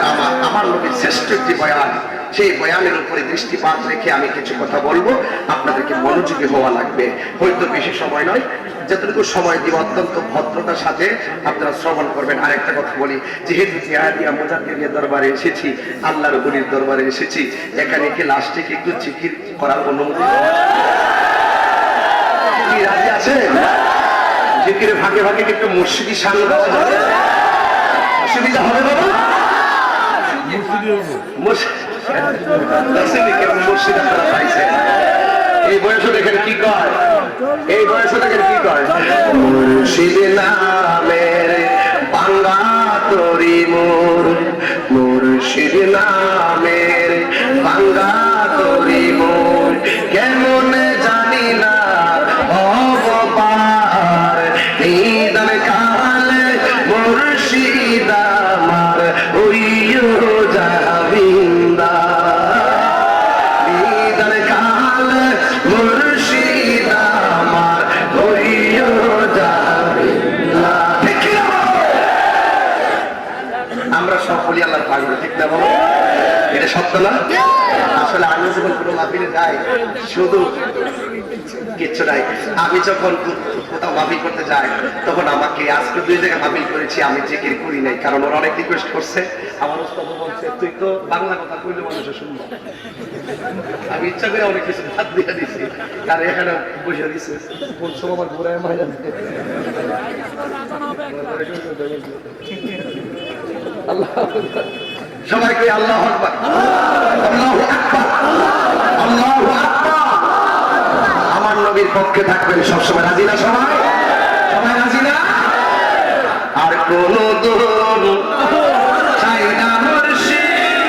আমার নবীর শ্রেষ্ঠ একটি বয়ান, সেই বয়ানের উপরে দৃষ্টিপাত রেখে আমি কিছু কথা বলবো। আপনাদেরকে মনোযোগী হওয়া লাগবে, হয়তো বেশি সময় নয়, যতটুকু সময় দিব অত্যন্ত ভদ্রতার সাথে আপনারা শ্রবণ করবেন। আরেকটা কথা বলি, যেহেতু জিহাদিয়া মুজাহিদের দরবারে এসেছি, আল্লাহর ওলির দরবারে এসেছি, এখানে কি লাস্টে কি একটু জিকির করার অনুমতি? কি রাজি আছেন? জিকিরের ভাগে ভাগে একটু মুর্শিদি শান গাওয়া যাবে? অসুবিধা হবে বাবা? এই বয়সে দেখেন কি কয়, এই বয়সে দেখেন কি কয়, মুর্শিদ নামের বাংলা তরি মোর, মুর্শিদ নামের বাংলা তরি মোর, কেমন জানি না অবপার, নিদান কালে মুর্শিদ আমার ওইও যাবিন্দা, নিদান কালে মুর্শিদ আমার ওইও যাবিন্দা। আমরা সব বলি আল্লাহর পাগল, ঠিক না বাবা? এটা সত্য না? আসলে আমি যখন কোনো মাহফিলে যাই শুধু কিচ্ছু নাই। আমি যখন কোথাও মাহফিল করতে যাই তখন আমাকে, আজকে 2 জায়গায় মাহফিল করেছি, আমি জিকির করি নাই, কারণ ওরা অনেক রিকোয়েস্ট করছে। আমার ওস্তাদ বলছে তুই তো বাংলা কথা কইলে মানুষের শুনবো, আমি ইচ্ছা করে অনেক কিছু বাদ দিয়ে দিছি, কারণ এখানে বসে দিছে বলছো আমার ঘোরায় মায়া আল্লাহ। সবাইকে আল্লাহু আকবার, আল্লাহু আকবার, আল্লাহু আকবার। আমার নবীর পক্ষে থাকবেন সবসময়। রাজি না সবাই? সবাই রাজি না? আর কোন দোল চাই না মুর্শিদ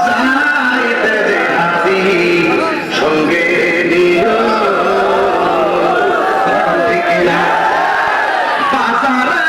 যাইতে যে হাজির সঙ্গে নিও, ঠিক না? বাজারে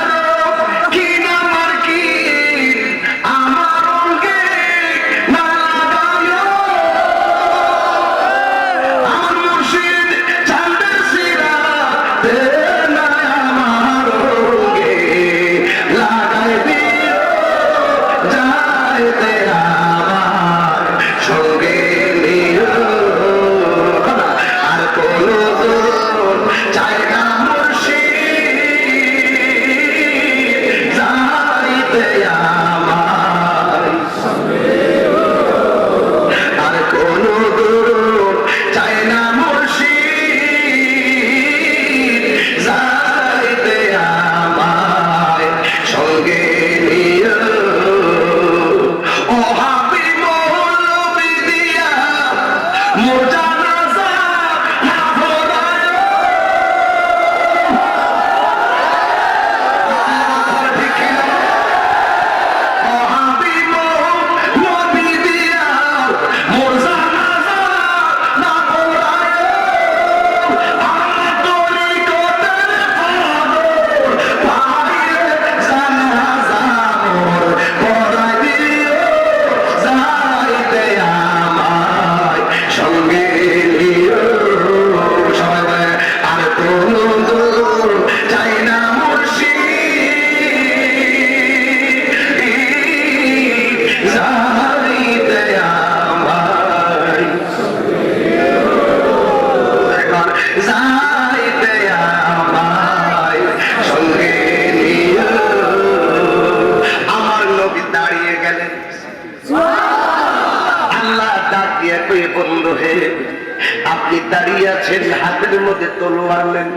মধ্যে তলোয়ার নেন।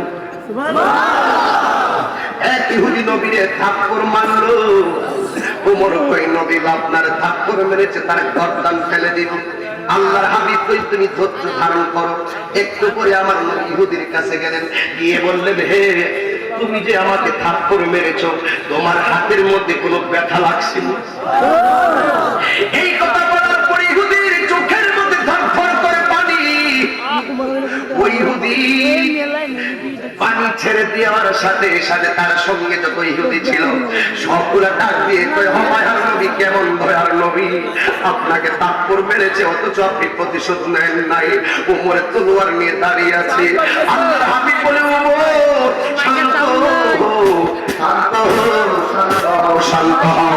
এক ইহুদি নবীরে থাপ্পড় মারলো। ওমর কই নবী আপনার থাপ্পড় মেরেছে, তার গর্দান ফেলে দিব। আল্লাহর হাবিব কই তুমি ধৈর্য ধারণ করো। একটু পরে আমার নবী ইহুদির কাছে গেলেন, গিয়ে বললেন হে তুমি যে আমাকে থাপ্পড় মেরেছো, তোমার হাতের মধ্যে কোনো ব্যথা লাগছে না? এই কথা বলার পরে ইহুদির চোখের মধ্যে ধরফর করে পানি। ওই ইহুদি পানি ছেড়ে দেওয়ার সাথে সাথে তার সঙ্গে যত ইহুদি ছিল সবগুলা ডাক দিয়ে কয় মায়ার নবী, কেমন দয়ার নবী, আপনাকে থাপ্পড় মেরেছে অথচ আপনি প্রতিশোধ নেন নাই। উমর তলোয়ার নিয়ে দাঁড়িয়ে আছে। আল্লাহর হাবিব বলে ওমর শান্ত হও, শান্ত হও, শান্ত হও।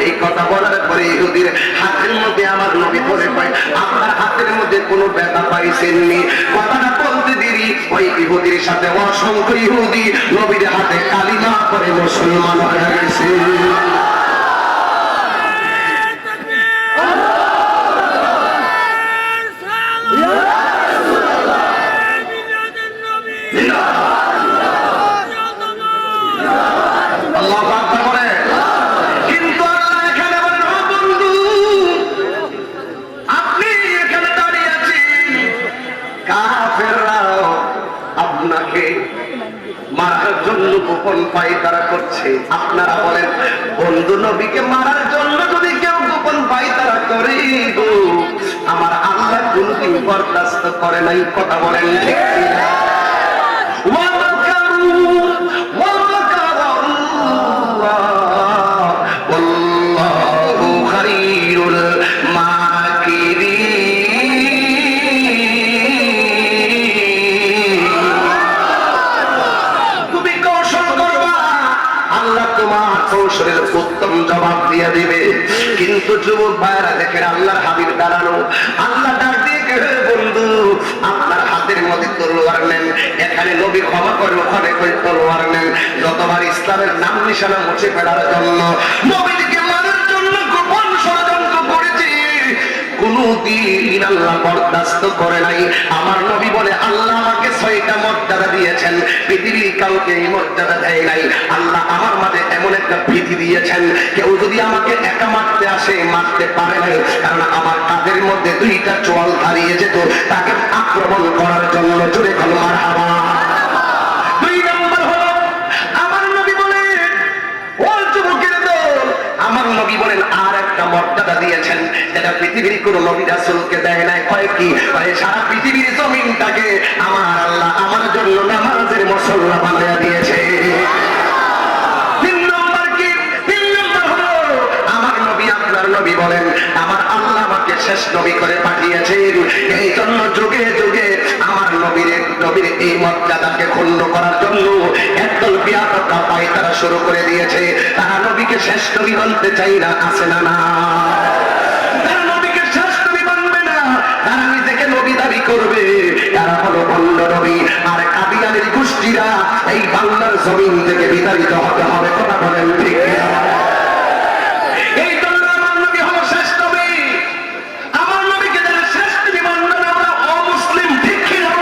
এই কথা বলার পরে ইহুদির হাতের মধ্যে আমার নবী ধরে পায়, আপনার হাতের মধ্যে কোনো ব্যথা পাইছেননি। কথাটা বলতে দেরি ওই ইহুদির সাথে অসংখ্য ইহুদি নবীর হাতে কালিমা করে মুসলমান হয়ে গেছে। মারার জন্য গোপন পায়তারা করছে। আপনারা বলেন বন্ধু নবীকে মারার জন্য যদি কেউ গোপন পায়তারা করে গো, আমার আল্লাহ কোনদিন বরদাস্ত করে নাই। কথা বলেন ঠিক কিনা? কৌশলের উত্তম জবাব দিয়ে দিবে। কিন্তু যুবক ভাইরা দেখেন আল্লাহর হাবিব দাঁড়ানো। আল্লাহ ডাক দিয়ে বন্ধু আপনার হাতের মধ্যে তলোয়ার নেন। এখানে নবী ক্ষমা করে, ওখানে তলোয়ার নেন। যতবার ইসলামের নাম নিশানা মুছে ফেলার জন্য, নবীকে মারার জন্য গোপন ষড়যন্ত্র করেছে, কোনদিন আল্লাহ বরদাস্ত করে নাই। আমার নবী বলে আল্লাহ আমাকে 6টা মর্যাদা দিয়েছেন, পৃথিবীর কাউকে এই মর্যাদা দেয় নাই। আল্লাহ আমার মাঝে এমন একটা ভীতি দিয়েছেন, কেউ যদি আমাকে একা মারতে আসে মারতে পারে নাই, কারণ আমার কাঁধের মধ্যে 2টা চোয়াল দাঁড়িয়ে যেত তাকে আক্রমণ করার জন্য। জোরে বলো মারহাবা। 2 নম্বর হলো আমার নবী বলেন ও যুবকের দল, আমার নবী বলেন আর একটা মর্যাদা দিয়েছেন যেটা পৃথিবীর কোন নবী রাসূলকে দেয় নাই। কয় কি? সারা পৃথিবীর জমিনটাকে আমার আল্লাহ আমার জন্য নামাজের মুসল্লা বানিয়ে দিয়েছে। 3 নম্বর কি? 3 নম্বর হলো আমার নবী আপনার নবী বলেন আমার আল্লাহ আমাকে শেষ নবী করে পাঠিয়েছেন, এই জন্য যুগে যুগে আমার নবীর এই মর্যাদাকে ক্ষুণ্ণ করার জন্য একদল বিয়াদতরা পায়তারা শুরু করে দিয়েছে। তারা নবীকে শেষ নবী বলতে চাই না, আছে না? না, তারা নবীকে শেষ নবী মানবে না, তারা নিজেকে নবী দাবি করবে। তারা হলো ভণ্ড নবী। আর কাদিয়ানের গোষ্ঠীরা এই বাংলার জমিন থেকে বিতাড়িত হতে হবে। কথা বলেন ঠিক কিনা? এই জন্য আমার নবী হলো শেষ নবী। আমার নবীকে যারা শেষ নবী মানবে না ওরা অমুসলিম, ঠিক কিনা?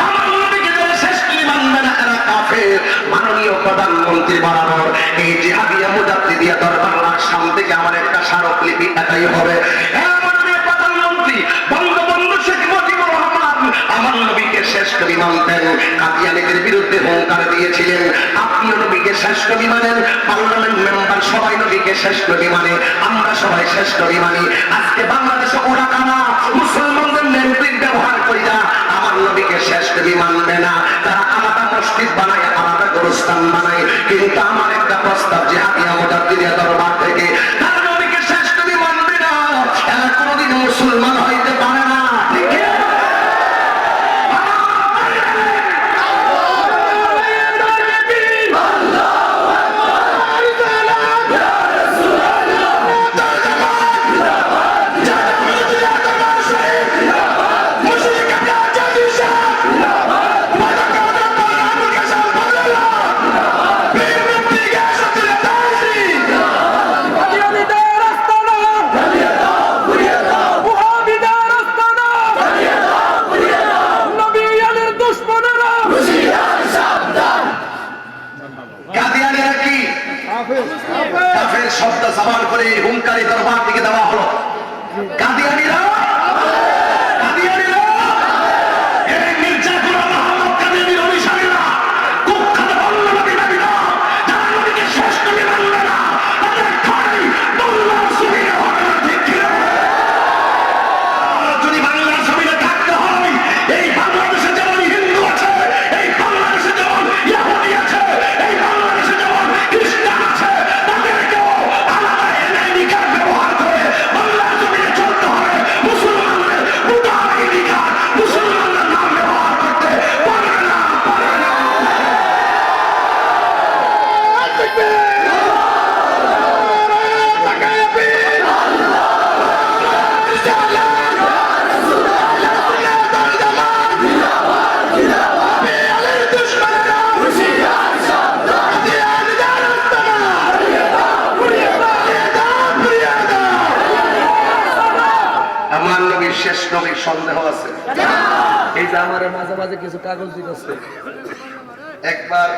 আমার নবীকে যারা শেষ নবী মানবে না এরা কাফের। মাননীয় প্রধানমন্ত্রী বরাবর এই জিহাদিয়া মুজাদ্দিদিয়া দরবার সামনে থেকে আমার একটা স্মারকলিপি এটাই হবে। মাননীয় প্রধানমন্ত্রী বঙ্গবন্ধু শেখ মুজিবুর রহমান আমার নবীকে শেষ নবী মানতেন, কাদিয়ানীদের বিরুদ্ধে হুঙ্কার দিয়েছিলেন। আপনিও নবীকে শেষ নবী মানেন, পার্লামেন্ট মেম্বার সবাই নবীকে শেষ নবী মানে, আমরা সবাই শেষ নবী মানি। আজকে বাংলাদেশে ওরা কানা মুসলমানদের নেতৃত্ব ব্যবহার করি না, আমার নবীকে শেষ নবী মানবে না। তারা আলাদা মসজিদ বানায়, আলাদা গোরস্থান বানায়। কিন্তু আমার একটা প্রস্তাব জিহাদিয়া মুজাদ্দিদিয়া দরবার থেকে, তারা নবীকে শেষ নবী মানবে না, এরা কোনোদিন মুসলমান হইতে পারে না। ঠিক আছে? কাফের শব্দ জবান করে হুঙ্কারি দরবার থেকে দেওয়া হলো। কাদিয়ানীরা শেষ নবীর সন্দেহ আছে। এই যে আমার মাঝে মাঝে কিছু কাগজ দিতেছে একবার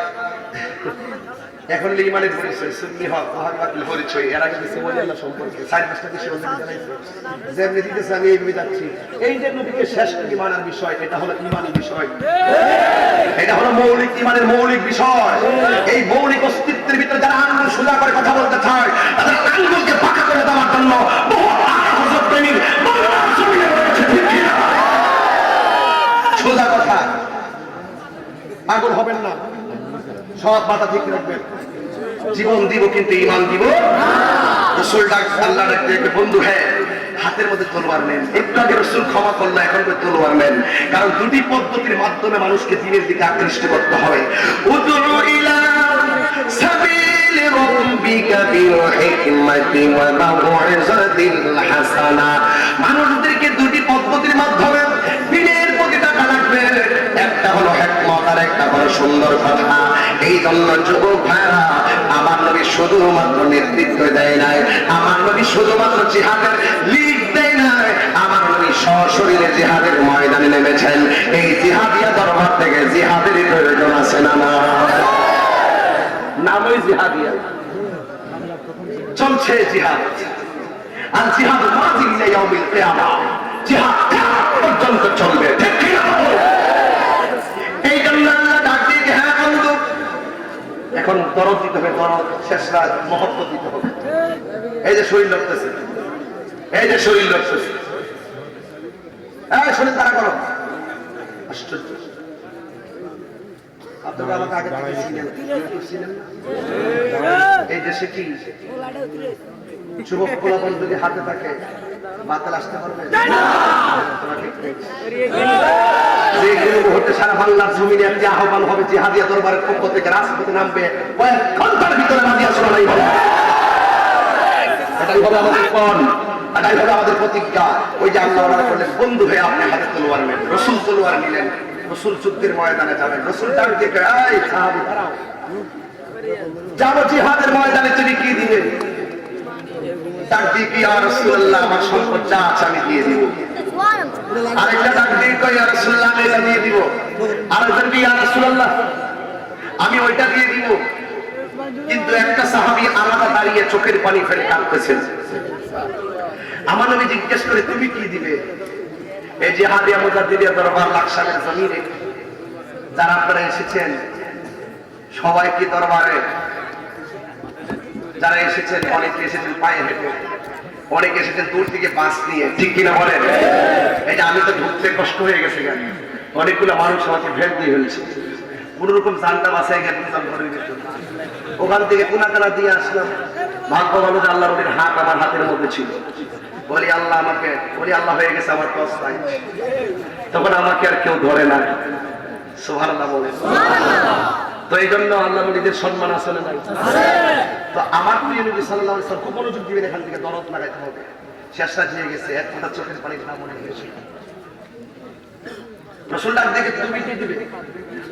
এখন ইমানের পরিচয় সুন্নি হক ওয়াহাবি পরিচয় এর আগে দিছে ওলি আল্লাহ সম্পর্কে 4-5টা বিষয় ওলি জানাইছে। যেমনি দিতেছে আমি এইভাবে যাচ্ছি। এই যে নবীকে শেষ নবী মানার বিষয়, এটা হলো ঈমানি বিষয়, এটা হলো মৌলিক ঈমানের মৌলিক বিষয়। এই মৌলিক অস্তিত্বের ভিতরে যারা আঙ্গুল সোজা করে কথা বলতে চায় তাদের আঙ্গুলকে পাকা করে দেওয়ার জন্য বহু আহত প্রেমী বাংলার জমিনে রয়েছে। ঠিক কি না? সোজা কথা, পাগল হবেন না, সব মাথা ঠিক রাখবেন। জীবন দিব কিন্তু ঈমান দিব। রাসূল ডাক আল্লাহ ডাকতে বন্ধু হ্যাঁ হাতের মধ্যে তলোয়ার নেন। একটু আগে রাসূল ক্ষমা করলো, এখন তো তলোয়ার নেন। কারণ দুটি পদ্ধতির মাধ্যমে মানুষকে দ্বীনের দিকে আকৃষ্ট করতে হয়। উদউ ইলা সাবিল রাব্বিকা বিল হিকমাতি ওয়া মাউইযাতিল হাসানা। মানুষদেরকে দুটি পদ্ধতির মাধ্যমে দ্বীনের প্রতি টাকা লাগবে। একটা হলো হিকমত আর একটা হলো সুন্দর কথা। এই জন্য যুবক ভাইরা, আমার নবী শুধুমাত্র নেতৃত্ব দেয় নাই, আমার নবী শুধুমাত্র জিহাদের লিড দেয় নাই, আমার নবী সশরীরে জিহাদের ময়দানে নেমেছেন। এই জিহাদিয়া দরবার থেকে জিহাদের প্রয়োজন আছে না? নামই জিহাদিয়া, চলছে জিহাদ। আর জিহাদ মাযি ইলা ইয়াউমিল কিয়ামা, জিহাদ কিয়ামত পর্যন্ত চলবে। ঠিক কি না? এই জন্য আল্লাহ ডাক দিয়ে হ্যাঁ বন্ধু, এখন দরদ দিতে হবে, দরদ শেষ রাত মহব্বত দিতে হবে। এই যে শরীর লড়তেছে, এই যে শরীর লড়তেছে, শরীর তারা করো। আশ্চর্য, আপনারা আমাকে আগে থেকে ছিলেন না? এই দেশে কি যুবক পোলাপান যদি হাতে থাকে বাতাল আসতে পারবে? যে কোনো মুহূর্তে সারা বাংলার জমিনে একটি আহ্বান হবে, জিহাদিয়া দরবারের পক্ষ থেকে রাজপথে নামবে, কয়েক ঘন্টার ভিতরে মাদিয়া শোনাই হবে। এটাই হবে আমাদের পণ, এটাই হবে আমাদের প্রতিজ্ঞা। ওই যে আল্লাহ বললেন বন্ধু হয়ে আপনি হাতে তলোয়ার নেন। রাসূল তলোয়ার নিলেন, রাসূল যুদ্ধের ময়দানে যাবেন। রাসূল ডাক দিয়ে এই সাহাবী দাঁড়াও, যাবো জিহাদের ময়দানে, তুমি কি দিবেন? ডাক দিয়ে কি ইয়া রাসূলুল্লাহ আমার সম্পদ যা আছে আমি দিয়ে দিব। আরেকটা ডাক দিয়ে কই ইয়া রাসূলুল্লাহ আমি এটা দিয়ে দিব। আরেকজন কি ইয়া রাসূলুল্লাহ আমি ওইটা দিয়ে দিব। কিন্তু একটা সাহাবী আলাদা দাঁড়িয়ে চোখের পানি ফেলে কাঁদতেছেন। আমার নবী জিজ্ঞেস করে তুমি কি দিবে? এই জিহাদিয়া মুজাদ্দিদিয়া দরবার লাকসামের জমিনে যারা আপনারা এসেছেন সবাই কি দরবারে? যারা এসেছেন অনেকে এসেছেন পায়ে হেঁটে, অনেকে এসেছেন দূর থেকে বাস নিয়ে। ঠিক কিনা বলেন? এটা আমি তো ঢুকতে কষ্ট হয়ে গেছে, অনেকগুলো মানুষ আমাকে ভেট দিয়ে ফেলছে। কোন রকম জানটা বাসায় গেছে, ওখান থেকে কোনাকানা দিয়ে আসলাম। ভাগ্য ভালো যে আল্লাহ নবীর হাত আমার হাতের মধ্যে ছিল। বলি আল্লাহ আমাকে, বলি আল্লাহ হয়ে গেছে আমার কষ্টায়, তখন আমাকে আর কেউ ধরে না। সুবহানাল্লাহ বলে। তো এই জন্য আল্লাহ নবীদের সম্মান আসলে নাই। তো আমার প্রিয় নবী সাল্লাল্লাহু আলাইহি ওয়াসাল্লাম খুব মনোযোগ দিবেন, এখান থেকে দরদ লাগাইতে হবে। শেষটা হয়ে গেছে, এক ফোঁটা চোখের পানি না মনে হয়েছে। রাসূল ডাক দিয়ে তুমি কি দিবে?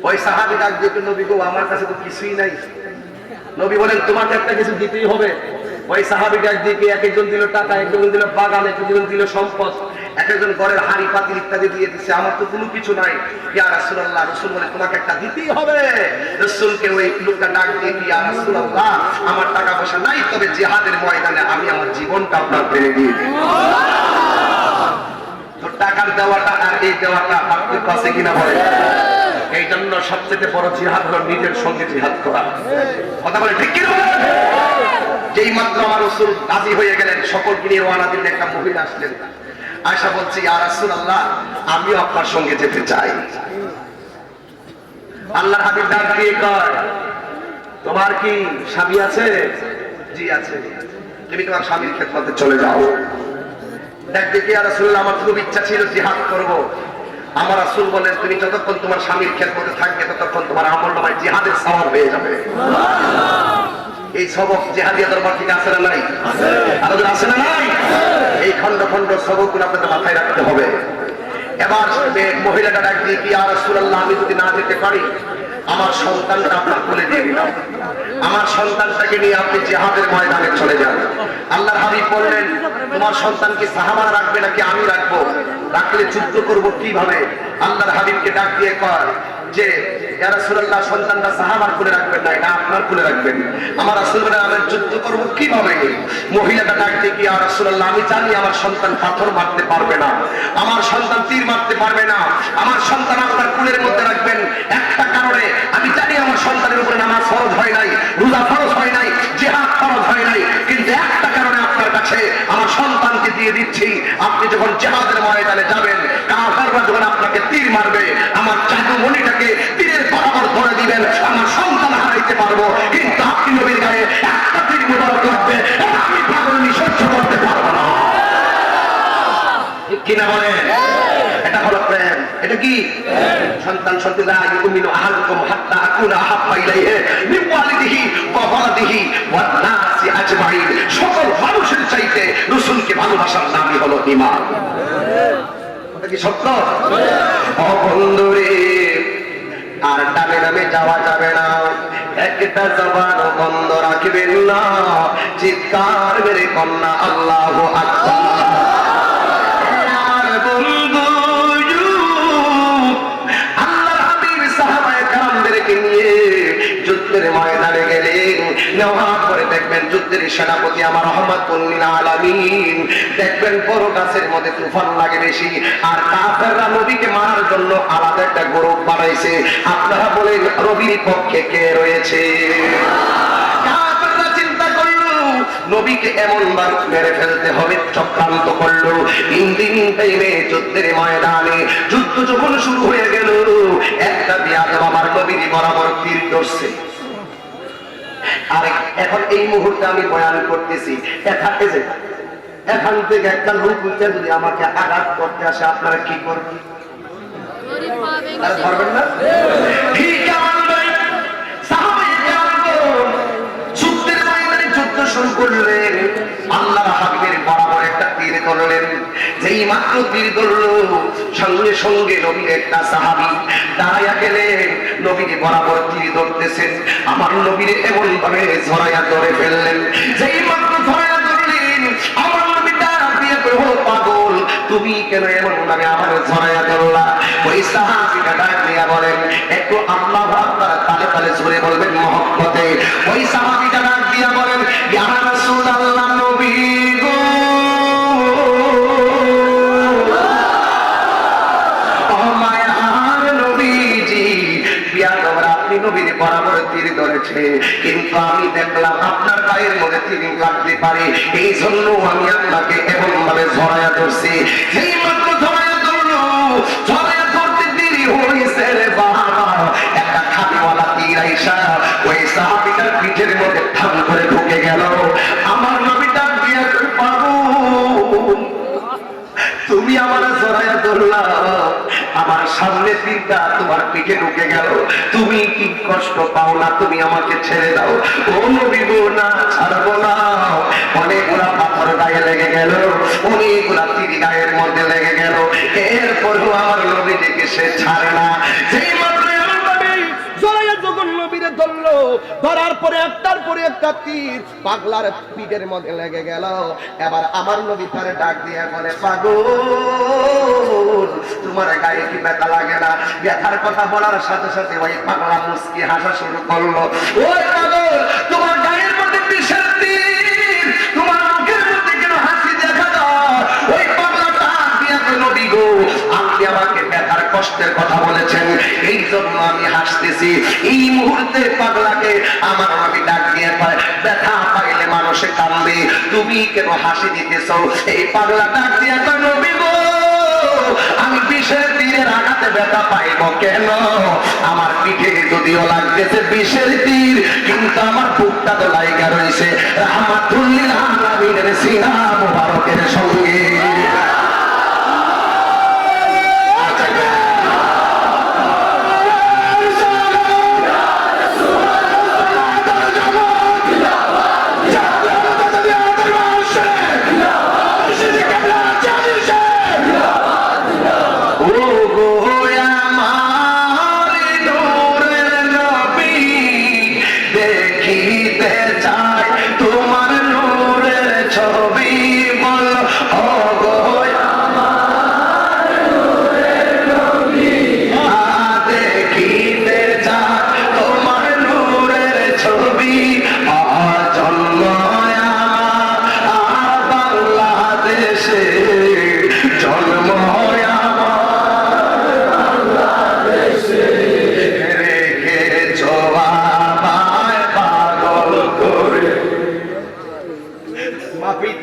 ওই সাহাবী ডাক দিয়ে নবী গো আমার কাছে তো কিছুই নাই। নবী বলেন তোমাকে একটা কিছু দিতেই হবে। ওই সাহাবী ডাক দিয়ে এক একজন দিল টাকা, একজন দিল বাগান, একজন দিল সম্পদ, একজন ঘরের হাড়ি পাতিল ইত্যাদি দিয়ে দিচ্ছে, আমার তো কোনো কিছু নাই। ইয়া রাসূলুল্লাহ, রাসূল বলে তোমাকে একটা দিতেই হবে। রাসূলকে ওই লোকটা ডাক দিয়ে, ইয়া রাসূলুল্লাহ, আমার টাকা পয়সা নাই, তবে জিহাদের ময়দানে আমি আমার জীবনটা আপনার ফেলে দিয়ে দিই। তো টাকার দেওয়াটা আর এই দেওয়াটা পার্থক্য আছে কিনা বলে? এই জন্য সবচেয়ে বড় জিহাদ হলো নিজের সঙ্গে জিহাদ করা। কথা বলে ঠিক কিনা? যেই মাত্র আমার রাসূল রাজি হয়ে গেলেন, সকলকে নিয়ে রওনা দিলেন, একটা মহিলা আসলেন, আয়েশা বলছে, ইয়া রাসূলুল্লাহ, আমিও আপনার সঙ্গে যেতে চাই। আল্লাহর হাবিব ডাক দিয়ে কয়, তোমার কি স্বামী আছে? জি আছে। তুমি তোমার স্বামীর খেদমতে চলে যাও। ডাক দিয়ে, ইয়া রাসূলুল্লাহ, আমার খুব ইচ্ছা ছিল জিহাদ করব। আমার রাসূল বলেন, তুমি যতক্ষণ তোমার স্বামীর খেদমতে থাকবে ততক্ষণ তোমার আমলনামায় জিহাদের সওয়াব হয়ে যাবে। এই সবক জিহাদিয়া দরবার থেকে আছে না নাই? আমাদের আছে না নাই? এই খন্ড খন্ড সবকগুলো আপনাদের মাথায় রাখতে হবে। এবার মহিলাটা ডাক দিয়ে, ইয়া রাসূলুল্লাহ, আমি যদি না যেতে পারি, আমার সন্তানটা আপনার কোলে দিয়ে দিলাম, আমার সন্তানটাকে নিয়ে আপনি জিহাদের ময়দানে চলে যান। আল্লাহর হাবিব বললেন, তোমার সন্তান কি সাহাবারা রাখবে নাকি আমি রাখবো? রাখলে যুদ্ধ করব কিভাবে? আল্লাহর হাবিবকে ডাক দিয়ে কয় যে, ইয়া রাসূলুল্লাহ, সন্তানটা সাহাবার কোলে রাখবেন না, এটা আপনার কোলে রাখবেন। আমার রাসূল বলেন, আমি যুদ্ধ করব কিভাবে? মহিলাটা ডাক দিয়ে, ইয়া রাসূলুল্লাহ, আমি জানি আমার সন্তান পাথর মারতে পারবে না, আমার সন্তান তীর মারতে পারবে না, আমার সন্তান আপনার কোলের মধ্যে রাখবেন একটা কারণে, আমি জানি আমার সন্তানের উপরে নামাজ ফরজ হয় নাই, রোজা ফরজ হয় নাই, জিহাদ ফরজ হয় নাই, কিন্তু একটা কারণে আপনার কাছে আমার সন্তানকে দিয়ে দিচ্ছি। আপনি যখন জিহাদের ময়দানে যাবেন, কাফেররা যখন আপনাকে তীর মারবে, আমার জাদুমণিটাকে তীরের বরাবর ধরে দিবেন, আমার সন্তান হারাইতে পারবো, কিন্তু আপনি নবীর গায়ে একটা তীর মোবারক লাগবে, আমি পাগলনি সহ্য করতে পারবো না। কিনা বলেন? এটা হলো প্রেম। এটা কি? সন্তান সত্যি লা ইউমিনু আহাদুকুম হাত্তা আকুনা আহাব্বা ইলাইহি মিন ওয়ালিদিহি ওয়া ওয়ালাদিহি ওয়ান নাসি আজমাইন। সকল মানুষের চাইতে রাসূলকে ভালোবাসার নামই হলো ঈমান। এটা কি সত্য? ও বন্ধুরে, আর ডানে ডানে যাওয়া যাবে না, একটা জবান বন্ধ রাখবেন না, চিৎকার মেরে কন্যা আল্লাহু আকবার। যুদ্ধের ময়দানে গেলেন, নেওয়ার পরে দেখবেন যুদ্ধের সেনাপতি আমার রহমাতুল লিল আলামিন, দেখবেন বড় গাছের মধ্যে তুফান লাগে বেশি, আর কাফেররা নবীকে মারার জন্য আলাদা একটা গ্রুপ বানাইছে। আপনারা বলেন, নবীর পক্ষে কে রয়েছে? কাফেররা চিন্তা করলো নবীকে এমন বার মেরে ফেলতে হবে, চক্রান্ত করলো। ইন টাইমে যুদ্ধের ময়দানে যুদ্ধ যখন শুরু হয়ে গেল, একটা বিয়াদব আমার নবীর বরাবর তীর ধরছে। আর এখন এই মুহূর্তে আমি বয়ান করতেছি, এখান থেকে একটা লোক যদি আমাকে আঘাত করতে আসে, আপনারা কি করবেন? ধরবেন না? ঠিক যুদ্ধের ময়দানে যুদ্ধ শুরু করলেন, আল্লাহর হাবিবের বরাবর একটা তীর ধরলেন। যেই মাত্র তীর ধরলো, সঙ্গে সঙ্গে নবীর একটা সাহাবী দাঁড়াইয়া গেলেন, নবীর বরাবর তীর ধরতেছেন, আমার নবীর এমন ভাবে ঝরাইয়া ধরে ফেললেন। যেই মাত্র ঝরাইয়া ধরলেন, আমার নবীটা দিয়ে কইল, পাগল, তুমি কেন এমন ভাবে আমার ঝরাইয়া ধরলা? ওই সাহাবীটা ডাক দিয়া বলেন, একটু আল্লাহু আকবার তালে তালে জোরে বলবেন মহব্বতে। ওই সাহাবীটা ডাক দিয়া বলেন, ইয়া রাসূলুল্লাহ, নবী গো, নবীর বরাবর তীর ধরেছে, কিন্তু আমি দেখলাম আপনার পায়ের মধ্যে তীর লাগতে পারে, এই জন্য আমি আপনাকে এমন ভাবে ঝরাইয়া ধরছি। সেই মাত্র ঝরাইয়া ধরলো, ঝরাইয়া ধরতে দেরি হয়েছে রে বাবা, একটা খাবিওয়ালা তীর আইসা ওই সাহাবীটার পিঠের মধ্যে ঠাম করে ঢুকে গেল। আমার নবীটা দিয়া পাবো, তুমি আমার ঝরাইয়া ধরলা, আমার সামনে তীরটা তোমার পিঠে ঢুকে গেল, তুমি কি কষ্ট পাও না? তুমি আমাকে ছেড়ে দাও। ও নবী গো, না ছাড়বো না। অনেকগুলা পাথর গায়ে লেগে গেল, অনেকগুলা তীর গায়ের মধ্যে লেগে গেল, এরপরেও আমার নবীকে সে ছাড়ে না। যেই মাত্র যখন নবীরে ধরলো, ধরার পরে একটার পরে একটা তীর পাগলার পিঠের মধ্যে লেগে গেল। এবার আমার নবী তারে ডাক দিয়ে বলে, পাগল তোমার গায়ে কি ব্যথা লাগে না? ব্যথার কথা বলার সাথে সাথে ওই পাগলা মুচকি হাসা শুরু করলো। ওই পাগল, তোমার গায়ের মধ্যে বিষের তীর, তোমার মুখের মধ্যে কেন হাসি দেখা দাও? ওই পাগলাটা দিয়া নবী গো, আপনি আমাকে ব্যথার কষ্টের কথা বলেছেন, এই জন্য আমি হাসতেছি। এই মুহূর্তে পাগলাকে আমার নবী ডাক দিয়ে পায়, ব্যথা পাইলে মানুষে কান্দে, তুমি কেন হাসি দিতেছ? এই পাগলা ডাক দিয়ে কয়, নবী গো, আমি বিষের তীরের আঘাতে ব্যথা পাইব কেন? আমার পিঠে যদিও লাগতেছে বিষের তীর, কিন্তু আমার বুকটা তো লাইগা রয়েছে রাহমাতুল্লিল আলামিনের সিনা মুবারকের সঙ্গে।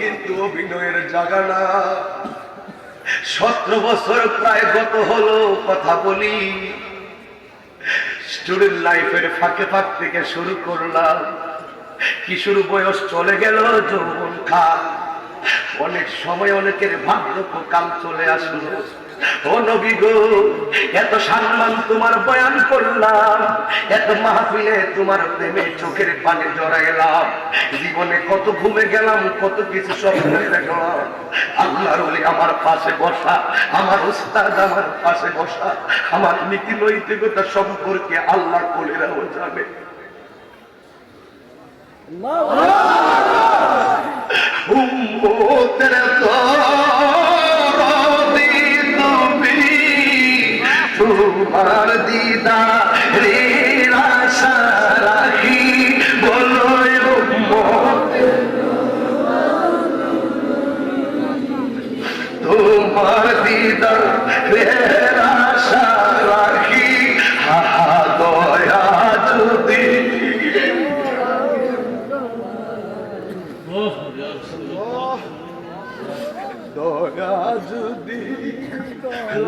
কিন্তু অভিনয়ের জায়গা না। 17 বছর প্রায় গত হলো, কথা বলি স্টুডেন্ট লাইফের ফাঁকে ফাঁক থেকে শুরু করলাম, কিশোর বয়স চলে গেল, যৌবন কাল, অনেক সময় অনেকের বার্ধক্য কাল চলে আসলো। ও নবী গো, এত সম্মান তোমার বয়ান করলাম, এত মাহফিলে তোমার প্রেমে চোখের পানি জড়াইলাম, জীবনে কত ঘুমে গেলাম, কত কিছু স্বপ্ন দেখলাম। আল্লাহর ওলি আমার পাশে বসা, আমার উস্তাদ আমার পাশে বসা, আমার নীতি নৈতিকতা সম্পর্কে আল্লাহ কোলেরাও জানে। উম্মতের তোমার দিদারের আশা রাখি, বলো তোমার দিদারের আশা রাখি, হাহা দয়া যদি দয়া যদি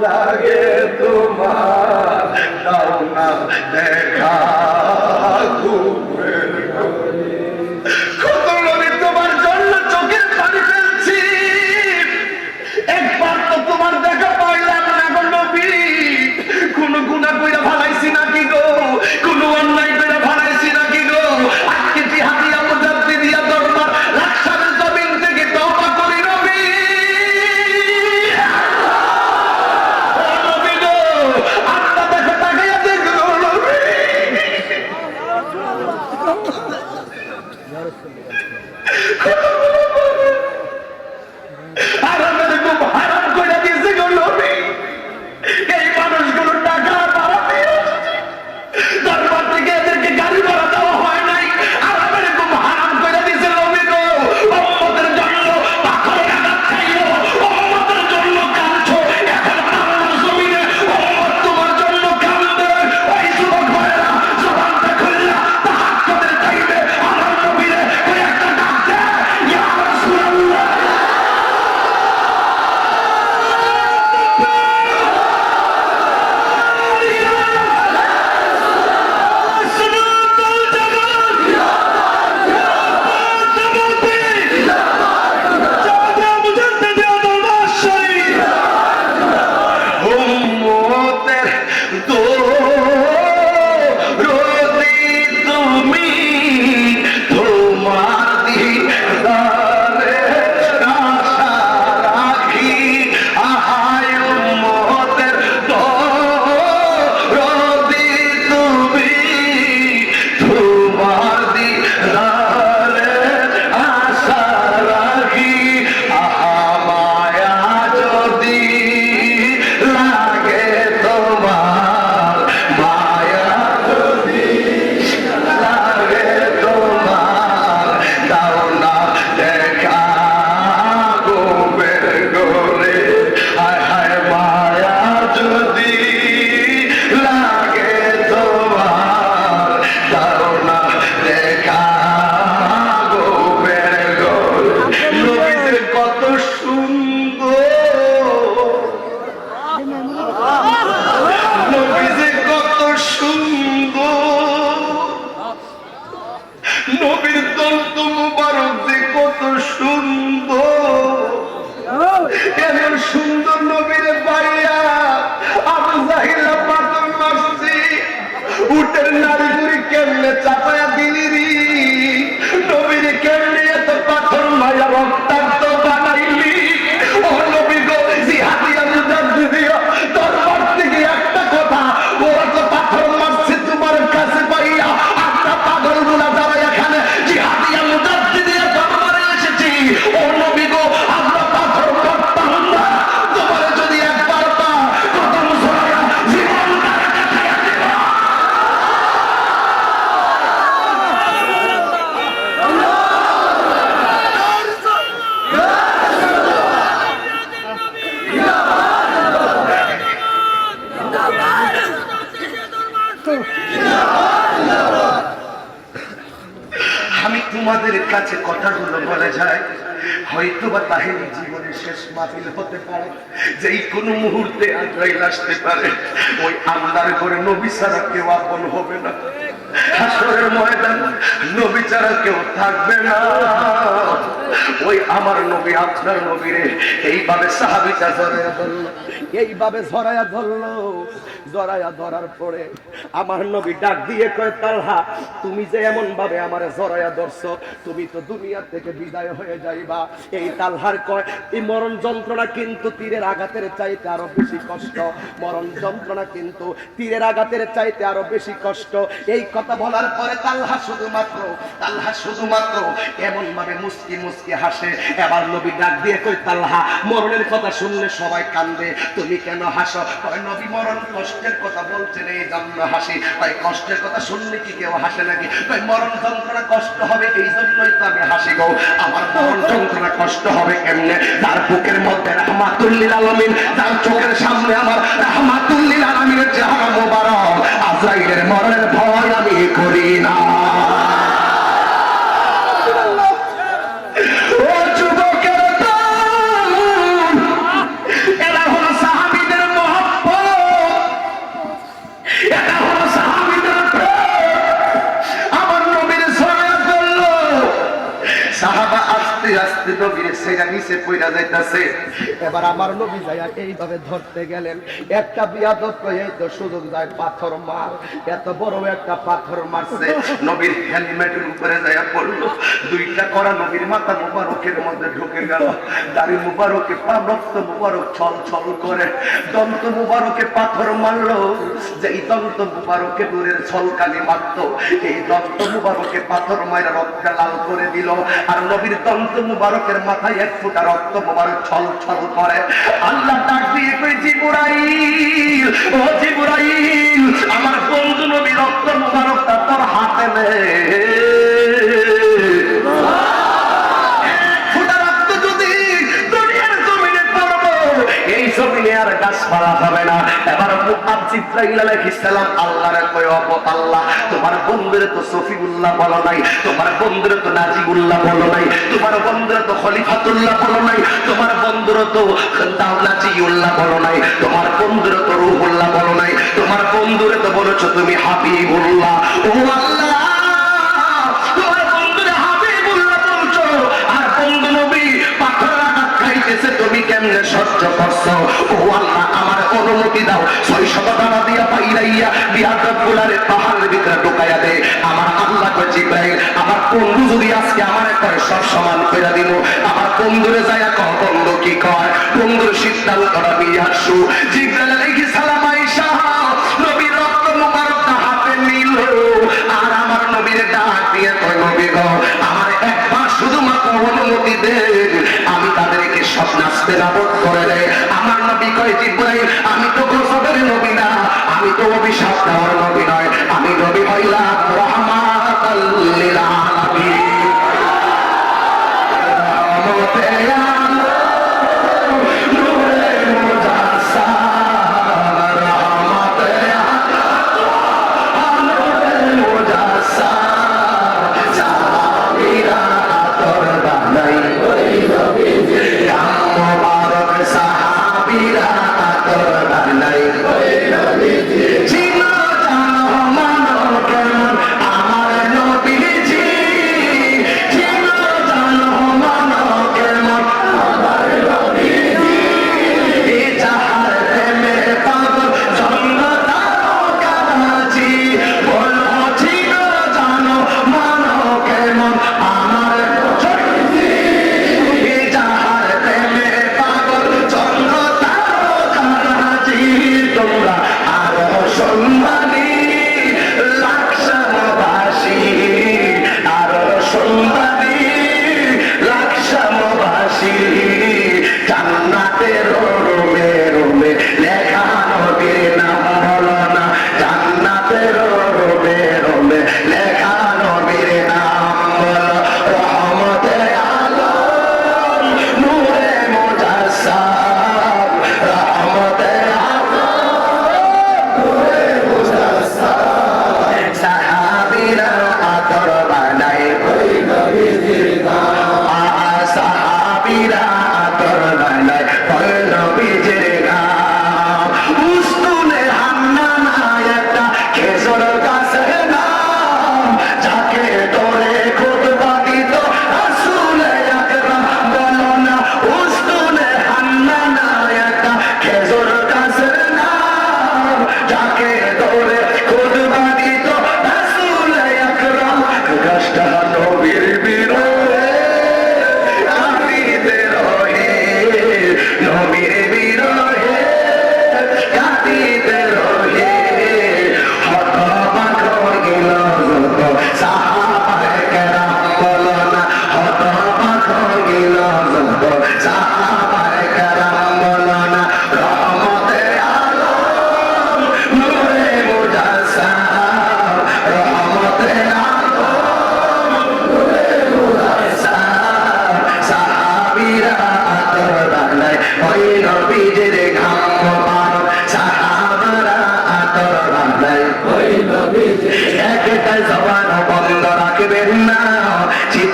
লাগে তোমার, দাও না দেখা কত নবী তোমার জন্য চোখের পানি ফেলছি, একবার তো তোমার দেখা পাইলাম না গো নবী। কোন গুনাহ কইরা ভালাইছি নাকি গো? কোন অন্যায় কইরা ভালাইছি নাকি গো? আজকে জিহাদিয়া মুজাদ্দিদিয়া দরবার লাকসামের জমিন থেকে তওবা করি নবী। তোমাদের কাছে কথাগুলো বলে যায়, হয়তো বা তাহেরি জীবনের শেষ মাহফিল হতে পারে, যেই কোনো মুহূর্তে আজরাইল আসতে পারে। ওই আল্লাহর ঘরে নবী ছাড়া কেউ আপন হবে না, হাসরের ময়দান নবী ছাড়া কেউ থাকবে না। ওই আমার নবী আপনার নবীরে এইভাবে সাহাবীটা জড়াইয়া ধরলো, এইভাবে জড়াইয়া ধরলো। জড়াইয়া ধরার পরে আমার নবী ডাক দিয়ে কয়, তালহা তুমি যে এমন ভাবে আমারে জড়াইয়া ধরছো, তুমি তো দুনিয়া থেকে বিদায় হয়ে যাইবা। এই তালহার কয়, এই মরণ যন্ত্রণা কিন্তু তীরের আঘাতের চাইতে আরো বেশি কষ্ট, মরণ যন্ত্রণা কিন্তু তীরের আঘাতের চাইতে আরো বেশি কষ্ট। এই কথা বলার পরে তালহা শুধুমাত্র এমন ভাবে মুস্কি মুস্কি হাসে। এবার নবী ডাক দিয়ে কই, তালহা মরণের কথা শুনলে সবাই কান্দে, তুমি কেন হাসো? কয়, নবী মরণ কষ্টের কথা বলছেন এই জন্য হাসি। কয়, কষ্টের কথা শুনলে কি কেউ হাসে নাকি? কয়, মরণ যন্ত্রণা কষ্ট হবে এই জন্যই তো আমি হাসি গো। আমার মরণ যন্ত্রণা কষ্ট হবে কেমনে? তার বুকের মধ্যে রাহমাতুল লিল আলামিন, তার চোখের সামনে আমার রাহমাতুল লিল আলামিনের চেহারা মোবারক। আজরাইলের মরণের ভয় আমি করি না। ও যুবকের দল, এরা হলো সাহাবীদের মহব্বত, এরা হলো সাহাবীদের প্রেম। আমার নবীর ছড়ায়া করল, সাহাবা আস্তে আস্তে নবীর সেরা নিচে পড়া যাইতাছে। এবার আমার নবী যাইয়া এইভাবে ধরতে গেলেন, একটা বিয়াদব এই তো সুযোগ যায় পাথর মার। এত বড় একটা পাথর মারছে, নবীর হেলমেটের উপরে যাইয়া পড়লো। দুইটা করা নবীর মাথা মুবারকের মধ্যে ঢুকে গেল। দাড়ি মুবারকে পা, রক্ত মুবারক ছল ছল করে। দন্ত মুবারকে পাথর মারলো, যেই দন্ত মুবারকে দূরের ছলকানি মারতো, এই দন্ত মুবারকে পাথর মাইরা রক্ত লাল করে দিল। আর নবীর দন্ত মুবারকের মাথায় এক ফোঁটা রক্ত মুবারক ছল ছল করে। আল্লাহ ডাক দিয়ে কই, জিবরাইল, ও জিবরাইল, আমার বন্ধু নবী রক্ত মুবারকটা তোর হাতে নে। ফোঁটা রক্ত যদি দুনিয়ার জমিনে পড়বো, এই জমিনে আর গাছপালা হবে না। এবার মুহাম্মদ জিবরাইল আলাইহিস সালাম আল্লাহরে কয়, ও আল্লাহ, তোমার বন্ধুরে তো সফিউল্লাহ বলো নাই, তোমার বন্ধুরে তো নাজিবুল্লাহ বলো নাই, তোমার বন্ধুরে তো খলিফাতুল্লাহ বলো নাই, তোমার বন্ধুরে তো নাজিউল্লাহ বলো নাই, তোমার বন্ধুরে তো রূহুল্লাহ বলো নাই, তোমার বন্ধুরে তো বলেছো তুমি হাবিবুল্লাহ। ও আল্লাহ, তোমার বন্ধুরে হাবিবুল্লাহ বলছো, আর বন্ধু নবী পাথরের আঘাত খাইতেছে, তুমি কেমনে সহ্য করছো? ও আল্লাহ, আমার অনুমতি দাও, 600 টাকা দিয়া পাইরাইয়া বিয়াদব গুলারে পাহাড়ের ভিতরে ঢুকাইয়া দে। আমার আল্লাহ কয়, জিবরাইল, আমার বন্ধু যদি আজকে আমার করে সব সমান করে দিব। আমার বন্ধুরে যাইয়া কহ, বন্ধু কি কয়? বন্ধুর সিদ্ধান্তটা নিয়ে আসু। জিবরাইল আলাইহিস সালাম আয়েশা নবীর রক্ত মুবারকটা হাতে নিল, আর আমার নবীর ডাক দিয়ে কয়, নবী গো, আমার একবার শুধুমাত্র অনুমতি দেন, আমি তাদেরকে সব নাচতে নাবদ করে দেয়। আমার নবী কয়, জিবরাইল, আমি তো গোসবের নবী না, আমি তো অভিশাপ দেওয়ার নবী নয়, আমি নবী হইলাম রাহমাতাল লিল আলামিন। সাহাবীরা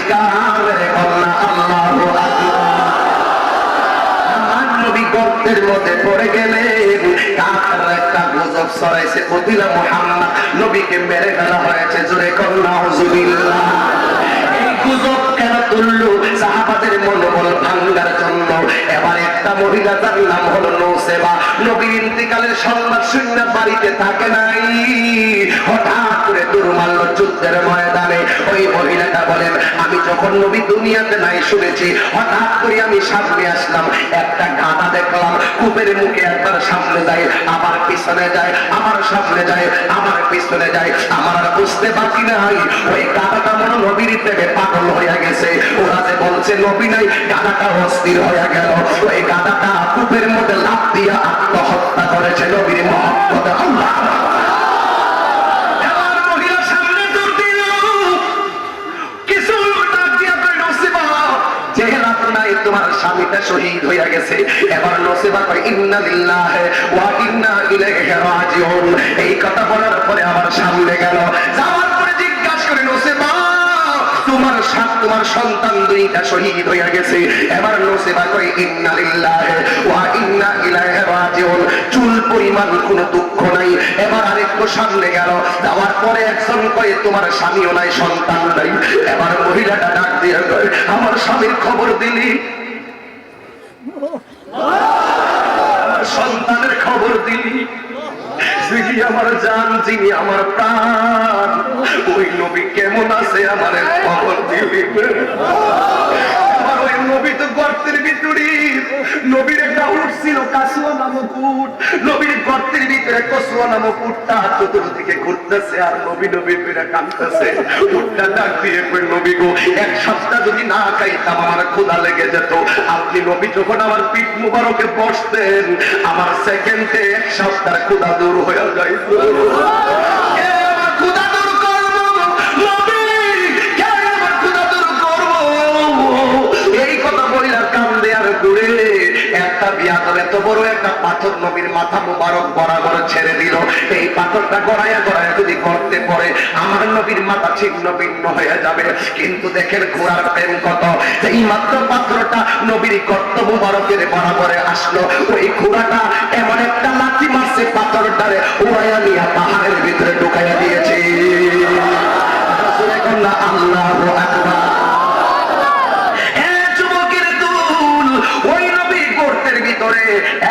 চিৎকার মেরে বলনা আল্লাহু আকবার। আমার নবী গর্তের মধ্যে পড়ে গেলেন, কার একটা গুজব ছড়াইছে কতিলা মুহাম্মদ নবীকে মেরে ফেলা হয়েছে, জোরে কন্যা নাউজুবিল্লাহ। এই গুজব কেন তুললো? সাহাবাদের মনোবল ভাঙ্গার জন্য। এবার একটা মহিলা, তার নাম হলো নৌসেবা, নবীর ইন্তিকালের সংবাদ শুনে বাড়িতে থাকে নাই, হঠাৎ করে দূর মারল যুদ্ধের ময়দানে। ওই মহিলাটা বলেন, আমি যখন নবী দুনিয়াতে নাই শুনেছি, হঠাৎ করে আমি সামনে আসলাম, একটা গাধা দেখলাম, কূপের মুখে একবার সামনে যায়, আবার পিছনে যায়, আবার সামনে যায়, আবার পিছনে যায়, আমার আর বুঝতে বাকি নাই ওই গাধাটা মনে নবীর প্রেমে পাগল হয়ে গেছে। ওরা যে বলছে নবী নাই, গাধাটা অস্থির হয়ে গেল। ওই গাধাটা কূপের মধ্যে লাফ দিয়ে আত্মহত্যা করেছে নবীর মহব্বতে। আল্লাহ তোমার স্বামীটা শহীদ হইয়া গেছে। এবার নসিবা কয় ইন্না লিল্লাহি ওয়া ইন্না ইলাইহি রাজিউন। এই কথা বলার পরে আবার সামনে গেল, যাওয়ার পরে জিজ্ঞাসা করে নসিবা তোমার সন্তান দুইটা শহীদ হইয়া গেছে। এবার নসিবা কয় ইন্না লিল্লাহি ওয়া ইন্না ইলাইহি রাজিউন। চুল পরিমাণ কোনো দুঃখ নাই। এবার আরেকটু সামনে গেল, যাওয়ার পরে একজন কয় তোমার স্বামীও নাই, সন্তান নাই। এবার মহিলাটা ডাক দিয়ে কয় আমার স্বামীর খবর দিলি, সন্তানের খবর দিলি, যিনি আমার জান, যিনি আমার প্রাণ, ওই নবী কেমন আছে আমার খবর দিলি। ওই নবী তো গর্তের ভিতরে, নবীর একটা উট ছিল কাসুয়া নামক উট, নবীর গর্তের ভিতরে কসুয়া নামক উটটা চতুর্দিকে ঘুরতেছে আর নবী নবী করে কাঁদতেছে। উটটা ডাক দিয়ে কই নবী গো, এক সপ্তাহ যদি না খাইতাম আমার ক্ষুধা লেগে যেত। আপনি নবী যখন আমার পিঠ মুবারকে বসতেন, আমার সেকেন্ডে এক সপ্তাহ ক্ষুধা দূর হয়ে যাইত। এই কথা বইলা কান্দে আর ঘুরে একটা বিয়াদব এত বড় একটা পাথর নবীর মাথা মুবারক বরাবর ছেড়ে দিল। এই পাথরটা গড়াইয়া গড়াইয়া যদি করতে পড়ে আমার নবীর মাথা ছিন্ন ভিন্ন হয়ে যাবে। কিন্তু দেখেন ঘোড়ার প্রেম কত, এই মাত্র পাথরটা নবীর গর্ত মুবারকের বরাবরে আসলো, ওই ঘোড়াটা এমন একটা লাথি মারছে পাথরটারে উড়াইয়া নিয়ে পাহাড়ের ভিতরে ঢুকাইয়া দিয়েছে। আল্লাহু আকবার। ওই নবীর গর্তের ভিতরে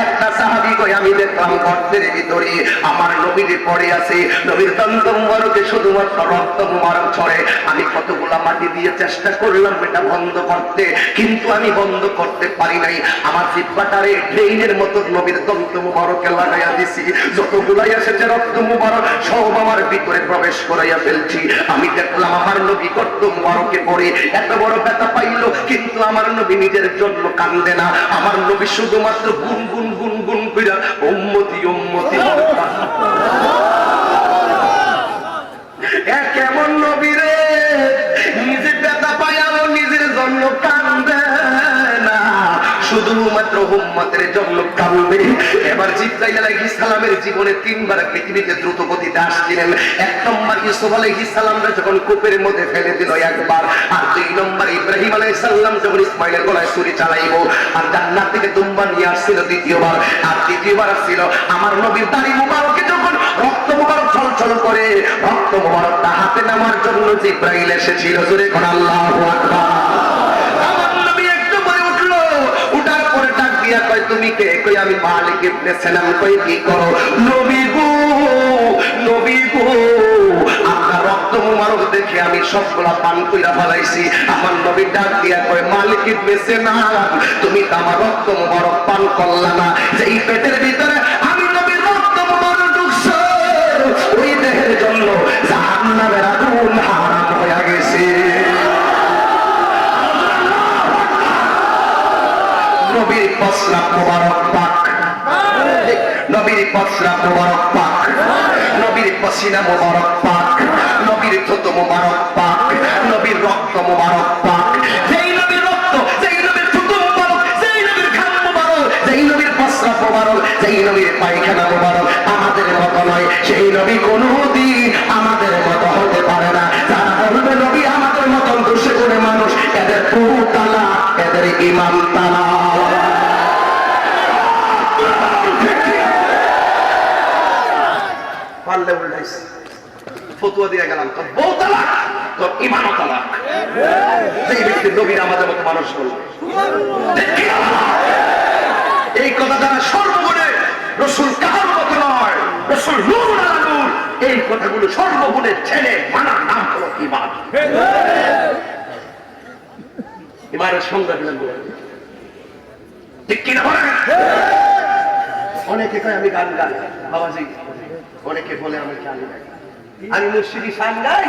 একটা সাহাবী কই আমি দেখলাম গর্তের ভিতরে আমার নবীর পড়ে আছে, নবীর দন্ত মুবারকে শুধুমাত্র রক্ত মুবারক ছড়ে। আমি কতগুলা মাটি দিয়ে চেষ্টা করলাম এটা বন্ধ করতে, কিন্তু আমি বন্ধ করতে পারি নাই। আমার জিহ্বাটারে ড্রেইনের মতো নবীর দন্ত মুবারকে লাগাইয়া দিছি, যতগুলাই এসেছে রক্ত মুবারক সব আমার ভিতরে প্রবেশ করাইয়া ফেলছি। আমি দেখলাম আমার নবী গর্ত মুবারকে পড়ে এত বড় ব্যথা পাইল, কিন্তু আমার নবী নিজের জন্য কান্দে না। আমার নবী শুধুমাত্র গুন গুন গুন গুন কইরা উম্মতি উম্মতি বলতা। কেমন নবী রে, নিজে ব্যথা পাইয়াও নিজের জন্য কান্দে না, শুধুমাত্র উম্মতের জন্য কান্দে। এবার জিবরাইল আলাইহিস সালামের জীবনে তিনবার পৃথিবীতে দ্রুত গতিতে আসছিলেন। এক নম্বর ইউসুফ আলাইহিস সালামকে যখন কূপের মধ্যে ফেলে দিল একবার, আর দুই নম্বর ইব্রাহিম আলাইহিস সালাম যখন ইসমাইলের গলায় ছুরি চালাইবো আর জান্নাত থেকে দুম্বা নিয়ে আসছিল দ্বিতীয়বার, আর তৃতীয়বার আসছিল আমার নবীর দাড়ি মুবারকে যখন রক্ত মুবারক ছলছল করে রক্ত মুবারকটা হাতে নেওয়ার জন্য জিবরাইল এসেছিল। জোরে কোন আল্লাহু আকবার। কয় তুমি কে? কই আমি মালিক ইবনে সালাম। কই কি করো? নবী গো, নবী গো, আপনার রক্ত মুবারক দেখে আমি সবগুলা পান কইরা ফলাইছি। আমার নবী ডাক দিয়া কয় মালিক ইবনে সালাম, তুমি তো আমার রক্ত মুবারক পান করলা না। যেই পেটের ভিতরে আমি নবীর রক্ত মুবারক ঢুকছে, ওই দেহের জন্য জাহান্নামের আগুন হারাম হয়ে গেছে। নবীর প্রস্রাব মুবারক পাক, নবীর প্রস্রাব মুবারক পাক, নবীর পসিনা মুবারক পাক, নবীর থুতু মুবারক পাক, নবীর রক্ত মুবারক পাক। যেই নবীর রক্ত, যেই নবীর থুতু মুবারক, যেই নবীর ঘাম মুবারক, যেই নবীর প্রস্রাব মুবারক, যেই নবীর পায়খানা মুবারক আমাদের মতো নয়, সেই নবী কোনদিন আমাদের মতো হতে পারে না। যারা বলবে নবী আমাদের মতন দোষে করে মানুষ ফতুয়া দিয়ে গেলাম, তোর বউ তালাক, তোর ইমানও তালাক। যে ব্যক্তি নবীর আমাদের মতো মানুষ বলবে, ঠিক কি না? এই কথা যারা সর্বগুণে, রসুল কাহার মতো নয়, রসুল নূর আলা নূর, এই কথাগুলো সর্বগুণে ছেড়ে মানার নাম হলো ইমান। ইমানের সংজ্ঞা দিলাম, ঠিক কিনা বলেন? অনেকে কয় আমি গান গাই, বাবাজি অনেকে বলে আমি গান গাই, আমি মুর্শিদি শান গাই,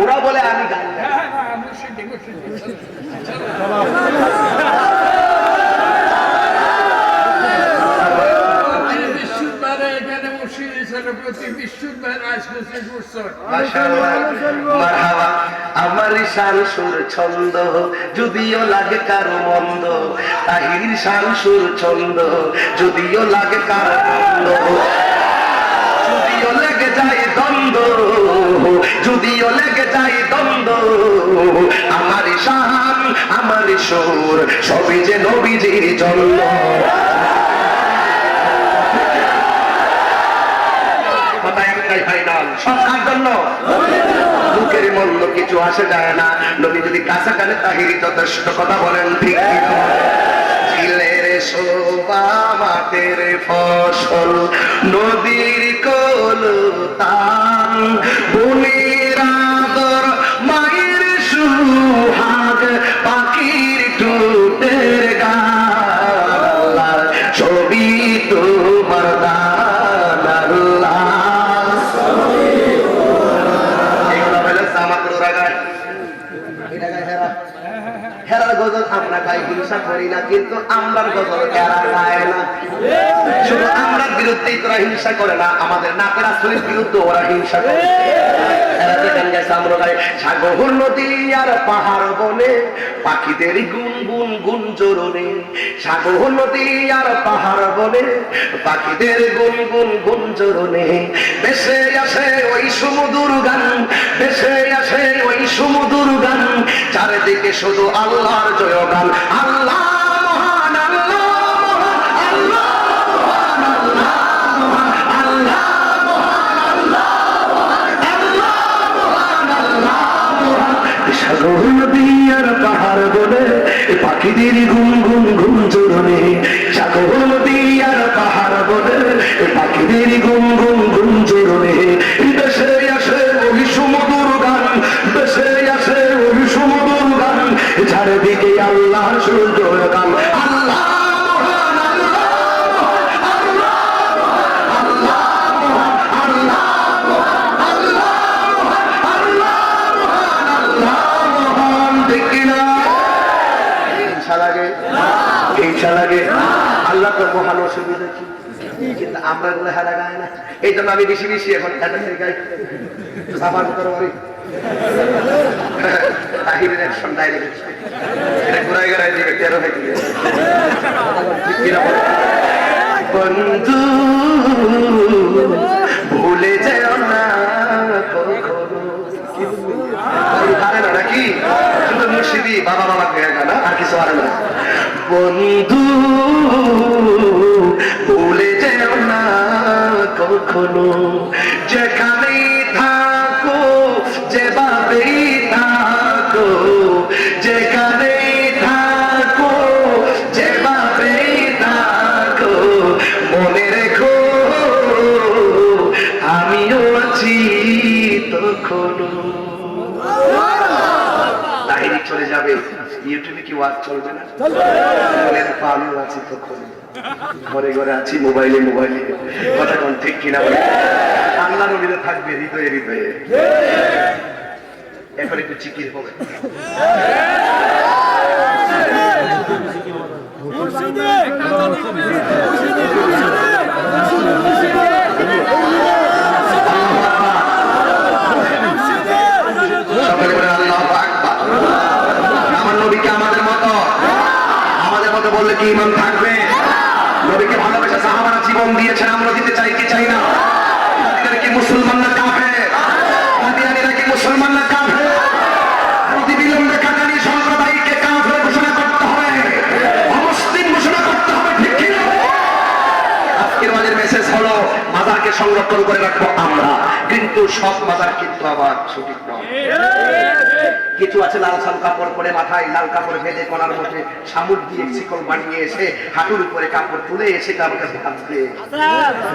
ওরা বলে আমি গান গাই। আমার শান সুর ছন্দ যদিও লাগে কারো মন্দ, তাহির শান সুর ছন্দ যদিও লাগে কারো মন্দ, যদিও লেগে যায় দ্বন্দ্ব, যদিও লেগে যায় দ্বন্দ্ব, আমার শান আমার সুর সবই যে নবীজির জন্য। লোকের মন্দ কিছু আসে যায় না, নবী যদি কাছাকাছি তাহিরি যথেষ্ট কথা বলেন, ঠিক চিলের শোভা মাঠের ফসল, নদীর কলতান, বনের আদর মায়ের সুহাগ, পাখির টুটের গান, ছবি তোমার দান আল্লাহ। হেরার গজল আমরা গাই, হিংসা করি না, কিন্তু আমরার গজল এরা গায় না। শুধু আমরার বিরুদ্ধেই তোরা হিংসা করে না, আমাদের নাকের আসলের বিরুদ্ধে ওরা হিংসা করে। এরা যেখান গেছে আমরা গাই, সাগর নদী আর পাহাড় বনে, পাখিদের গুন গুন গুন জোরনে, সাগর নদী আর পাহাড় বনে, পাখিদের গুন গুন গুন জোরনে, ভেসে আসে ওই সমুদ্র গান, ভেসে আসে ওই সমুদ্র গান, চারিদিকে শুধু আল্লাহর জয়গান। আল্লাহ মহান, আল্লাহ মহান, আল্লাহ মহান, আল্লাহ মহান, আল্লাহ মহান, আল্লাহ মহান, আল্লাহ মহান। সাগর নদী আর পাহাড় বনে, পাখিদের ঘুম ঘুম ঘুম জোরনে, সাগর নদী আর পাহাড় বনে, পাখিদের ঘুম ঘুম ঘুম জোরনে, দেশে আসে ওই সমুদ্র গান, দেশে আসে ওই সমুদ্র গান, চারিদিকে আল্লাহর সূর্য গান। আল্লাহ মহান, আল্লাহ মহান, আল্লাহ মহান, আল্লাহ মহান, আল্লাহ মহান, আল্লাহ মহান, আল্লাহ মহান, ঠিক কিনা? হিংসা লাগে, হিংসা লাগে। আল্লাহ তো মহান, অসুবিধা কি? কিন্তু আমরা গুলো হেরা গায় না, এই জন্য আমি বেশি বেশি এখন গাই। সাফার করো বাড়ি তাহিরের অ্যাকশন ডাইরেক্ট, এটা ঘুরাই ঘুরাই দিবে, তেরো হয়ে দিবে। বন্ধু ভুলে যেও না কখনো, পারে না নাকি? শুধু মুর্শিদি বাবা বাবা গেয়ে না, আর কিছু পারে না। বন্ধু ভুলে যেও না কখনো, যেখানেই থাকো যেভাবেই থাকো, যেখানেই থাকো যেভাবেই থাকো, মনে রেখো আমিও আছি তখনো। তাহিরি চলে যাবে, ইউটিউবে কি ওয়াজ চলবে না? মনে রেখো আমিও আছি তখনো, ঘরে ঘরে আছি, মোবাইলে মোবাইলে, কথা কোন ঠিক কিনা বলে? আল্লাহ নবীরা থাকবে হৃদয়ে হৃদয়ে। এখন একটু চিকির হবে। সকলে বলে আল্লাহু আকবার। আমার নবীকে আমাদের মতো বললে কি ঈমান থাকবে? নবীকে ভালোবেসে সাহাবারা জীবন দিয়েছেন, আমরা দিতে চাই কি চাই না? কি মুসলমান না কাফের? কাদিয়ানীরা কি মুসলমান না কাফের? প্রতিবিলম্বে কাদিয়ানী সম্প্রদায়কে কাফের ঘোষণা করতে হবে, অমুসলিম ঘোষণা করতে হবে, ঠিক কি না? আজকের মাঝের মেসেজ হলো মাজারকে সংরক্ষণ করে রাখবো আমরা, কিন্তু সব মাজার কিন্তু আবার সঠিক নয়। কিছু আছে লাল সাল কাপড় পরে মাথায় লাল কাপড় বেঁধে কলার মধ্যে শামুক দিয়ে শিকল বানিয়ে এসে হাঁটুর উপরে কাপড় তুলে এসে কাউকে বাঁধবে,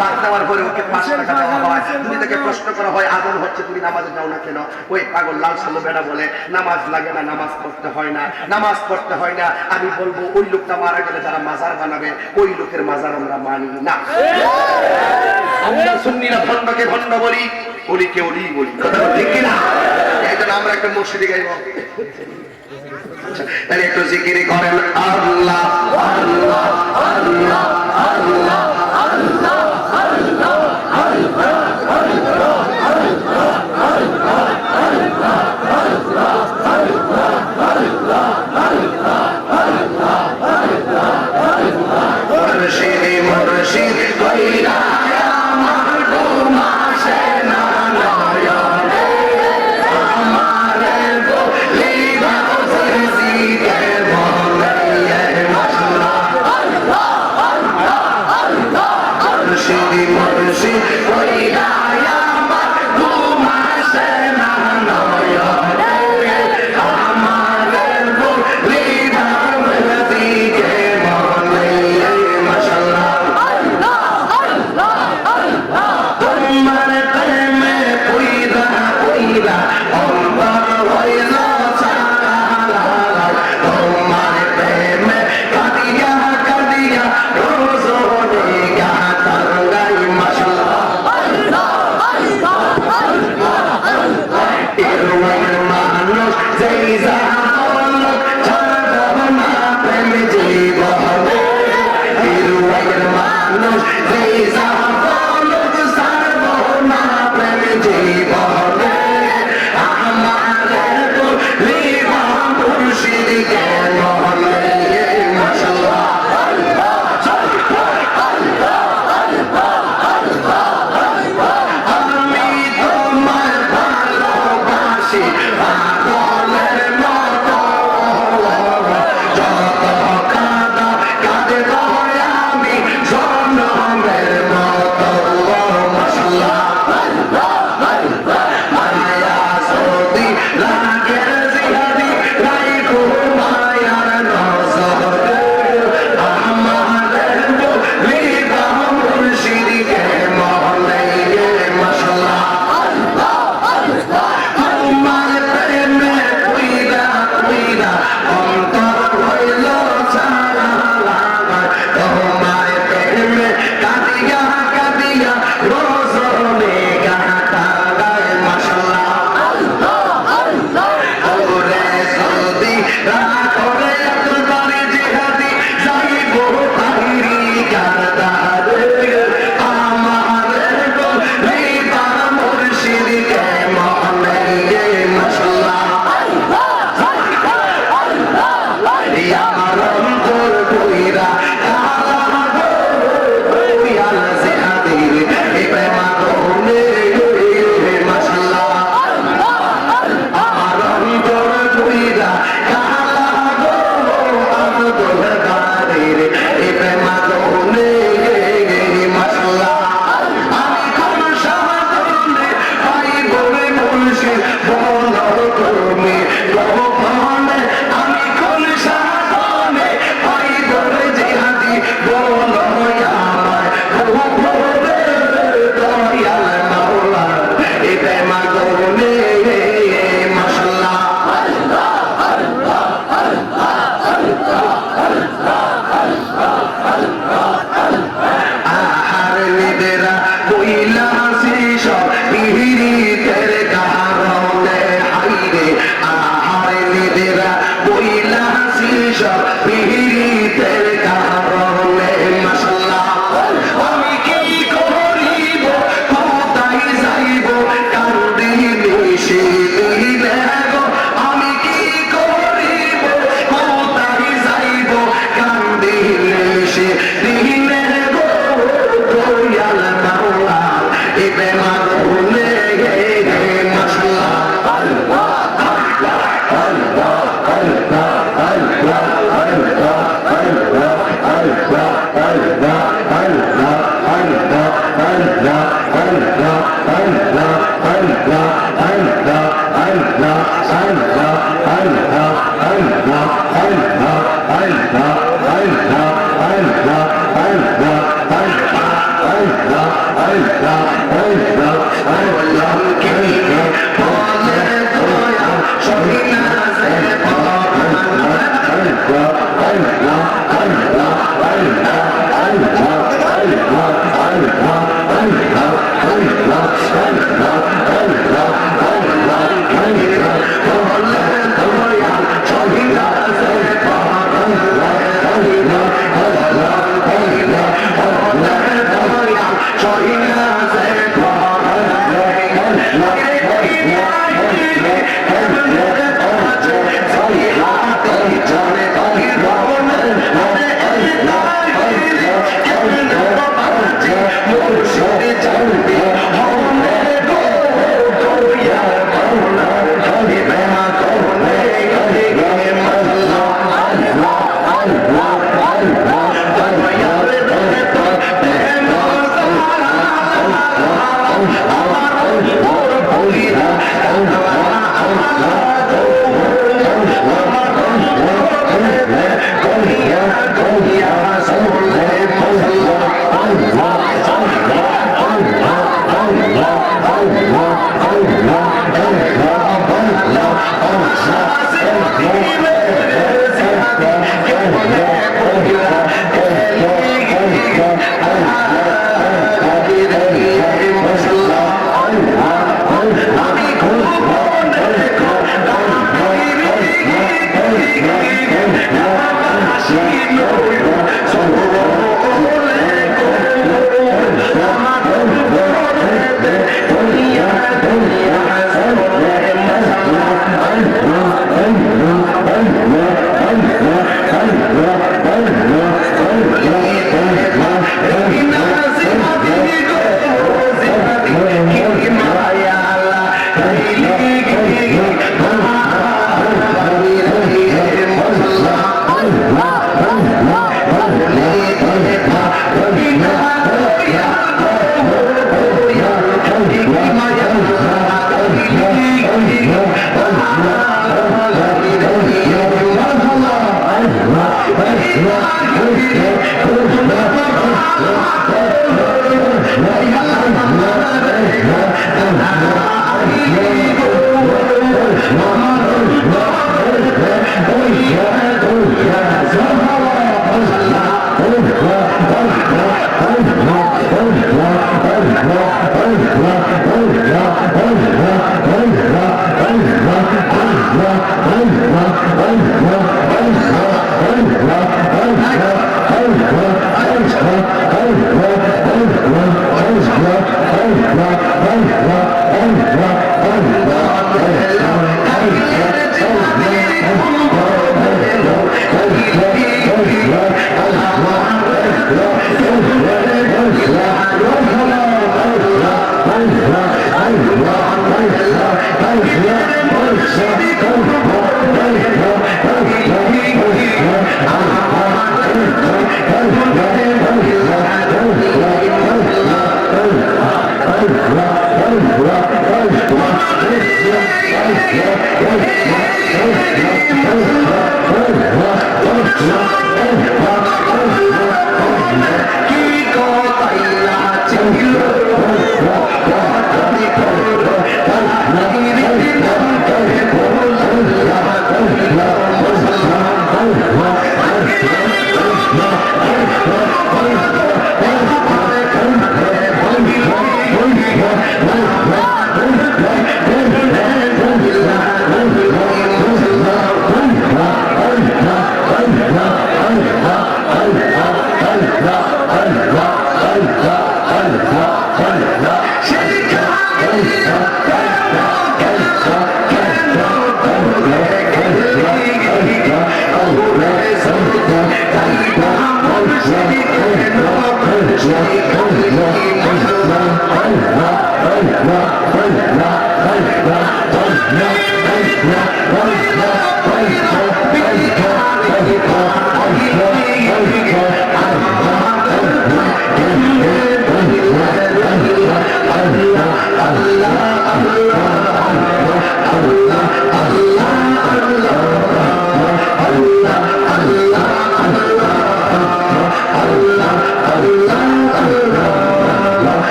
বাঁধ দেওয়ার পরে ওকে 5 টাকা দেওয়া হয়। যদি তাকে প্রশ্ন করা হয় আজান হচ্ছে তুমি নামাজে যাও না কেন, ওই পাগল লাল সালো বেড়া বলে নামাজ লাগে না, নামাজ পড়তে হয় না, নামাজ পড়তে হয় না। আমি বলবো ওই লোকটা মারা গেলে যারা মাজার বানাবে ওই লোকের মাজার আমরা মানি না। আমরা সুন্নিরা ভণ্ডকে ভণ্ড বলি, অলিকে অলি বলি, কথা ঠিক কিনা? এই জন্য আমরা একটা মসজিদে গাইব, তাহলে একটু জিকিরি করেন আল্লাহ আল্লাহ আল্লাহ আল্লাহ আল্লাহ আল্লাহ মুর্শিদি মুর্শিদ কইরা আমার ঘুমাসে না নয়নে, আমারে বলি জিকে বলে মাশাআল্লাহ মুর্শিদি মুর্শিদ কইরা আমার ঘুমাসে না নয়নে, আমারে বলি জিকে বলে মাশাআল্লাহ তোমার প্রেমে পইরা পইরা অন্তর হইল চালা, তোমার প্রেমে কাঁদিয়া কাঁদিয়া রোজনে গাতার গাই মাশাআল্লাহ এরওয়ার মানুষ যেই জাবল ছাড়ব না প্রেম জীবন, এরওয়ার মানুষ যেই জাবল ছাড়ব না প্রেম জীবন, আমারে বলিবা মুর্শিদকে বলে মাশাআল্লাহ আমি তোমায় ভালোবাসি পাগলের মতো, যত কাঁদা কাঁদব আমি জনমের মতো মাশাআল্লাহ মায়া যদি লাগে জিহাদি রাইখো মায়ার নজর, আমারে বলিবা মুর্শিদকে বলে মাশাআল্লাহ তোমার প্রেমে পইরা পইরা অন্তর হইল চালা, তোমার প্রেমে কাঁদিয়া কাঁদিয়া রোজনে গাতা গায় মাশাআল্লাহ ওরে যদি রাখরে একবারে জিহাদি যাইব তাহিরি গাদারে, আমারে বলিবা মুর্শিদকে বলে মাশাআল্লাহ আমার অন্তর কইরা কালা কইয়াল জিহাদির এই প্রেম আগুনে মাশাআল্লাহ আমার অন্তর কইরা কালা Allah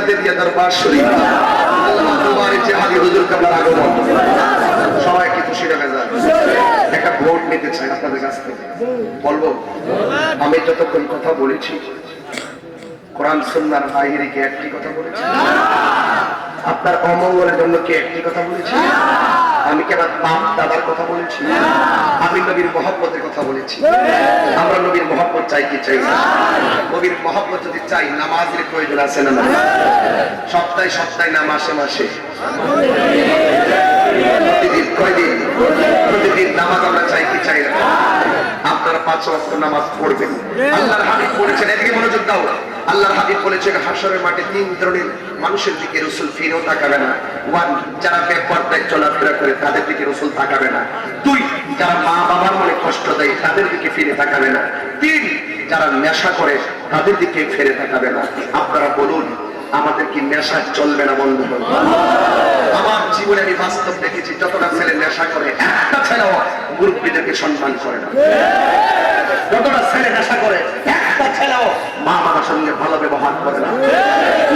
জিয়াতে দিয়ে দরবার শরীফ আল্লাহ তোমার জিহাদি হুজুর কেবলার আগমন সবাইকে খুশি রেখে যান। একটা ভোট নিতে চাই আপনাদের কাছ থেকে, বলবো আমি যতক্ষণ কথা বলেছি কোরআন সুন্নাহর বাইরে কি একটি কথা বলেছি? আপনার অমঙ্গলের জন্য কি একটি কথা বলেছি? আমি কি আমার বাপ দাদার কথা বলেছি? আমি নবীর মহব্বতের কথা বলেছি। আমরা নবীর মহব্বত চাই কি চাই না? নবীর মহব্বত যদি চাই নামাজের প্রয়োজন আছে না? না সপ্তাহে সপ্তাহে না মাসে মাসে প্রতিদিন কয়দিন? প্রতিদিন নামাজ আমরা চাই কি চাই না? আপনারা 5 ওয়াক্ত নামাজ পড়বেন। আল্লাহর হাবিব বলেছেন, এদিকে মনোযোগ দাও, আল্লাহর হাবিব বলেছেন হাশরের মাঠে 3 ধরনের মানুষের দিকে রাসূল ফিরেও তাকাবে না। 1, যারা বেপরদায় চলাফেরা করে তাদের দিকে রাসূল তাকাবে না। 2, যারা মা বাবার মনে কষ্ট দেয় তাদের দিকে ফিরে তাকাবে না। 3, যারা নেশা করে তাদের দিকে ফিরে তাকাবে না। আপনারা বলুন আমাদের কি নেশা চলবে না বন্ধ হবে? আমার জীবনে আমি বাস্তব দেখেছি যতটা ছেলে নেশা করে একটা ছেলেও মুরব্বীদেরকে সম্মান করে না। যতটা ছেলে নেশা করে একটা ছেলেও মা বাবার সঙ্গে ভালো ব্যবহার করে না,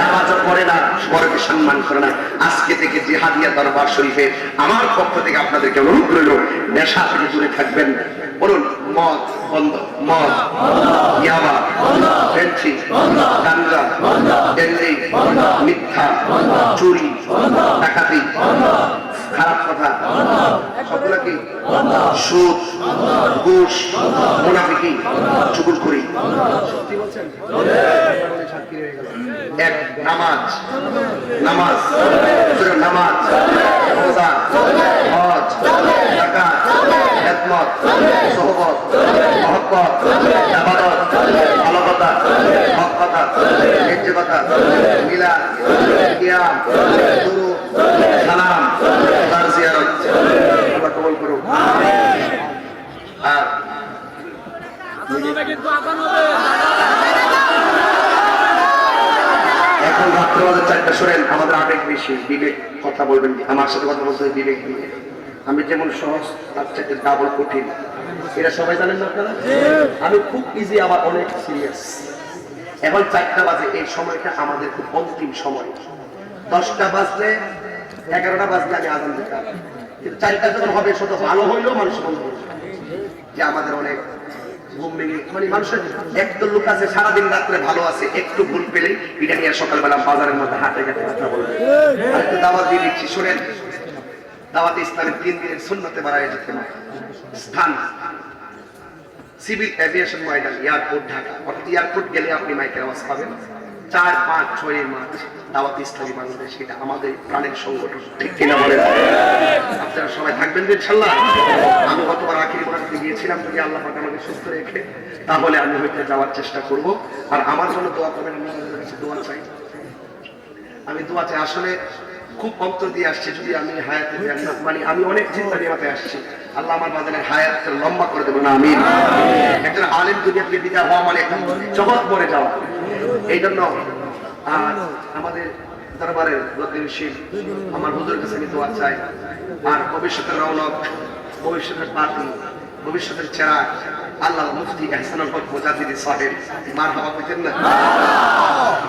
নামাজও পড়ে না, বড়কে সম্মান করে না। আজকে থেকে জিহাদিয়া দরবার শরীফে আমার পক্ষ থেকে আপনাদেরকে অনুরোধ রইল নেশা থেকে দূরে থাকবেন। বলুন মদ বন্ধ, মদ, ইয়াবা, ফেন্সি, গাঞ্জা, ডেলি, মিথ্যা, চুরি, ডাকাতি, খারাপ কথা, সবগুলা কি? সুদ, ঘুষ, মুনাফিকি, চুগলখড়ি। এক নামাজ, নামাজ, নামাজ, রোজা, হজ, যাকাত, খেদমত, সোহবত, মহব্বত, ইবাদত, ভালো কথা, হক কথা, ন্যায্য কথা, মিলাদ, কিয়াম, দুরূদ, সালাম, তার জিয়ারত আল্লাহ কবুল করুন। আর এখন রাত্রে আমাদের 4টা, শোনেন আমাদের আবেগ বেশি, বিবেক কথা বলবেন, আমার সাথে কথা বলতে বিবেক দিয়ে। আমি যেমন সহজ তার চাইতে ডাবল কঠিন, এটা সবাই জানেন না আপনারা? আমি খুব ইজি আবার অনেক সিরিয়াস। এখন 4টা বাজে, এই সময়টা আমাদের খুব অন্তিম সময়। 10টা বাজলে 11টা বাজলে আমি আজান দিতাম, কিন্তু 4টা যখন হবে শত ভালো হইলেও মানুষ বন্ধ করবে যে আমাদের অনেক ঘুম ভেঙে, মানে মানুষের একদল লোক আছে সারাদিন রাত্রে ভালো আছে, একটু ভুল পেলেই এটা নিয়ে সকালবেলা বাজারের মধ্যে হাটে ঘাটে কথা বলবে। আর একটু দাওয়াত দিয়ে দিচ্ছি, শোনেন দাওয়াতে ইসলামের 3 দিনের সুন্নতে বাড়ায় যেতে হয়। স্থান সিভিল এভিয়েশন ময়দান, এয়ারপোর্ট ঢাকা। অর্থাৎ এয়ারপোর্ট গেলে আপনি মাইকের আওয়াজ পাবেন। 4, 5, 6 মার্চ দাওয়াত ইসলামী বাংলাদেশ, এটা আমাদের প্রাণের সংগঠন, ঠিক কিনা বলেন? আপনারা সবাই থাকবেন ইনশাআল্লাহ। আমি গতবার আখিরি মোনাজাতে গিয়েছিলাম, যদি আল্লাহ পাক আমাকে সুস্থ রেখে তাহলে আমি হয়তো যাওয়ার চেষ্টা করব। আর আমার জন্য দোয়া করবেন, আমি আপনাদের কাছে দোয়া চাই। আমি দোয়া চাই, আসলে খুব অন্তর দিয়ে আসছে, যদি আমি হায়াতে মানে আমি অনেক চিন্তা নিয়ে মাথায় আসছি, আল্লাহ আমার বাজারের হায়াত লম্বা করে দেবো না আমিন। একজন আলেম দুনিয়া থেকে বিদায় হওয়া মানে একটা জগৎ মরে যাওয়া। এই জন্য আমাদের দরবারের লতিনশীল আমার হুজুরের কাছে আমি দোয়া চাই। আর ভবিষ্যতের রৌনক, ভবিষ্যতের পাতি, ভবিষ্যতের চেরাগ আল্লাহ মুফতি ইহসানুল হক মুজাদ্দিদি সাহেব মারহাবা কইতেন না?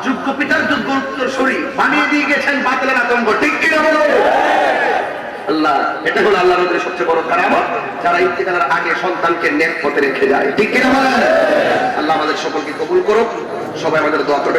যোগ্য পিতার যোগ্য উত্তরসূরি বানিয়ে দিয়ে গেছেন বাতিলের আতঙ্ক, ঠিক কিনা বলো? আল্লাহ, এটা হলো আল্লাহর নবীর সবচেয়ে বড় কারামত, যারা ইন্তেকালের আগে সন্তানকে নেক পথে রেখে যায়, ঠিক কিনা বলেন? আল্লাহ আমাদের সকলকে কবুল করুক। সবাই আমাদের দোয়া করবেন।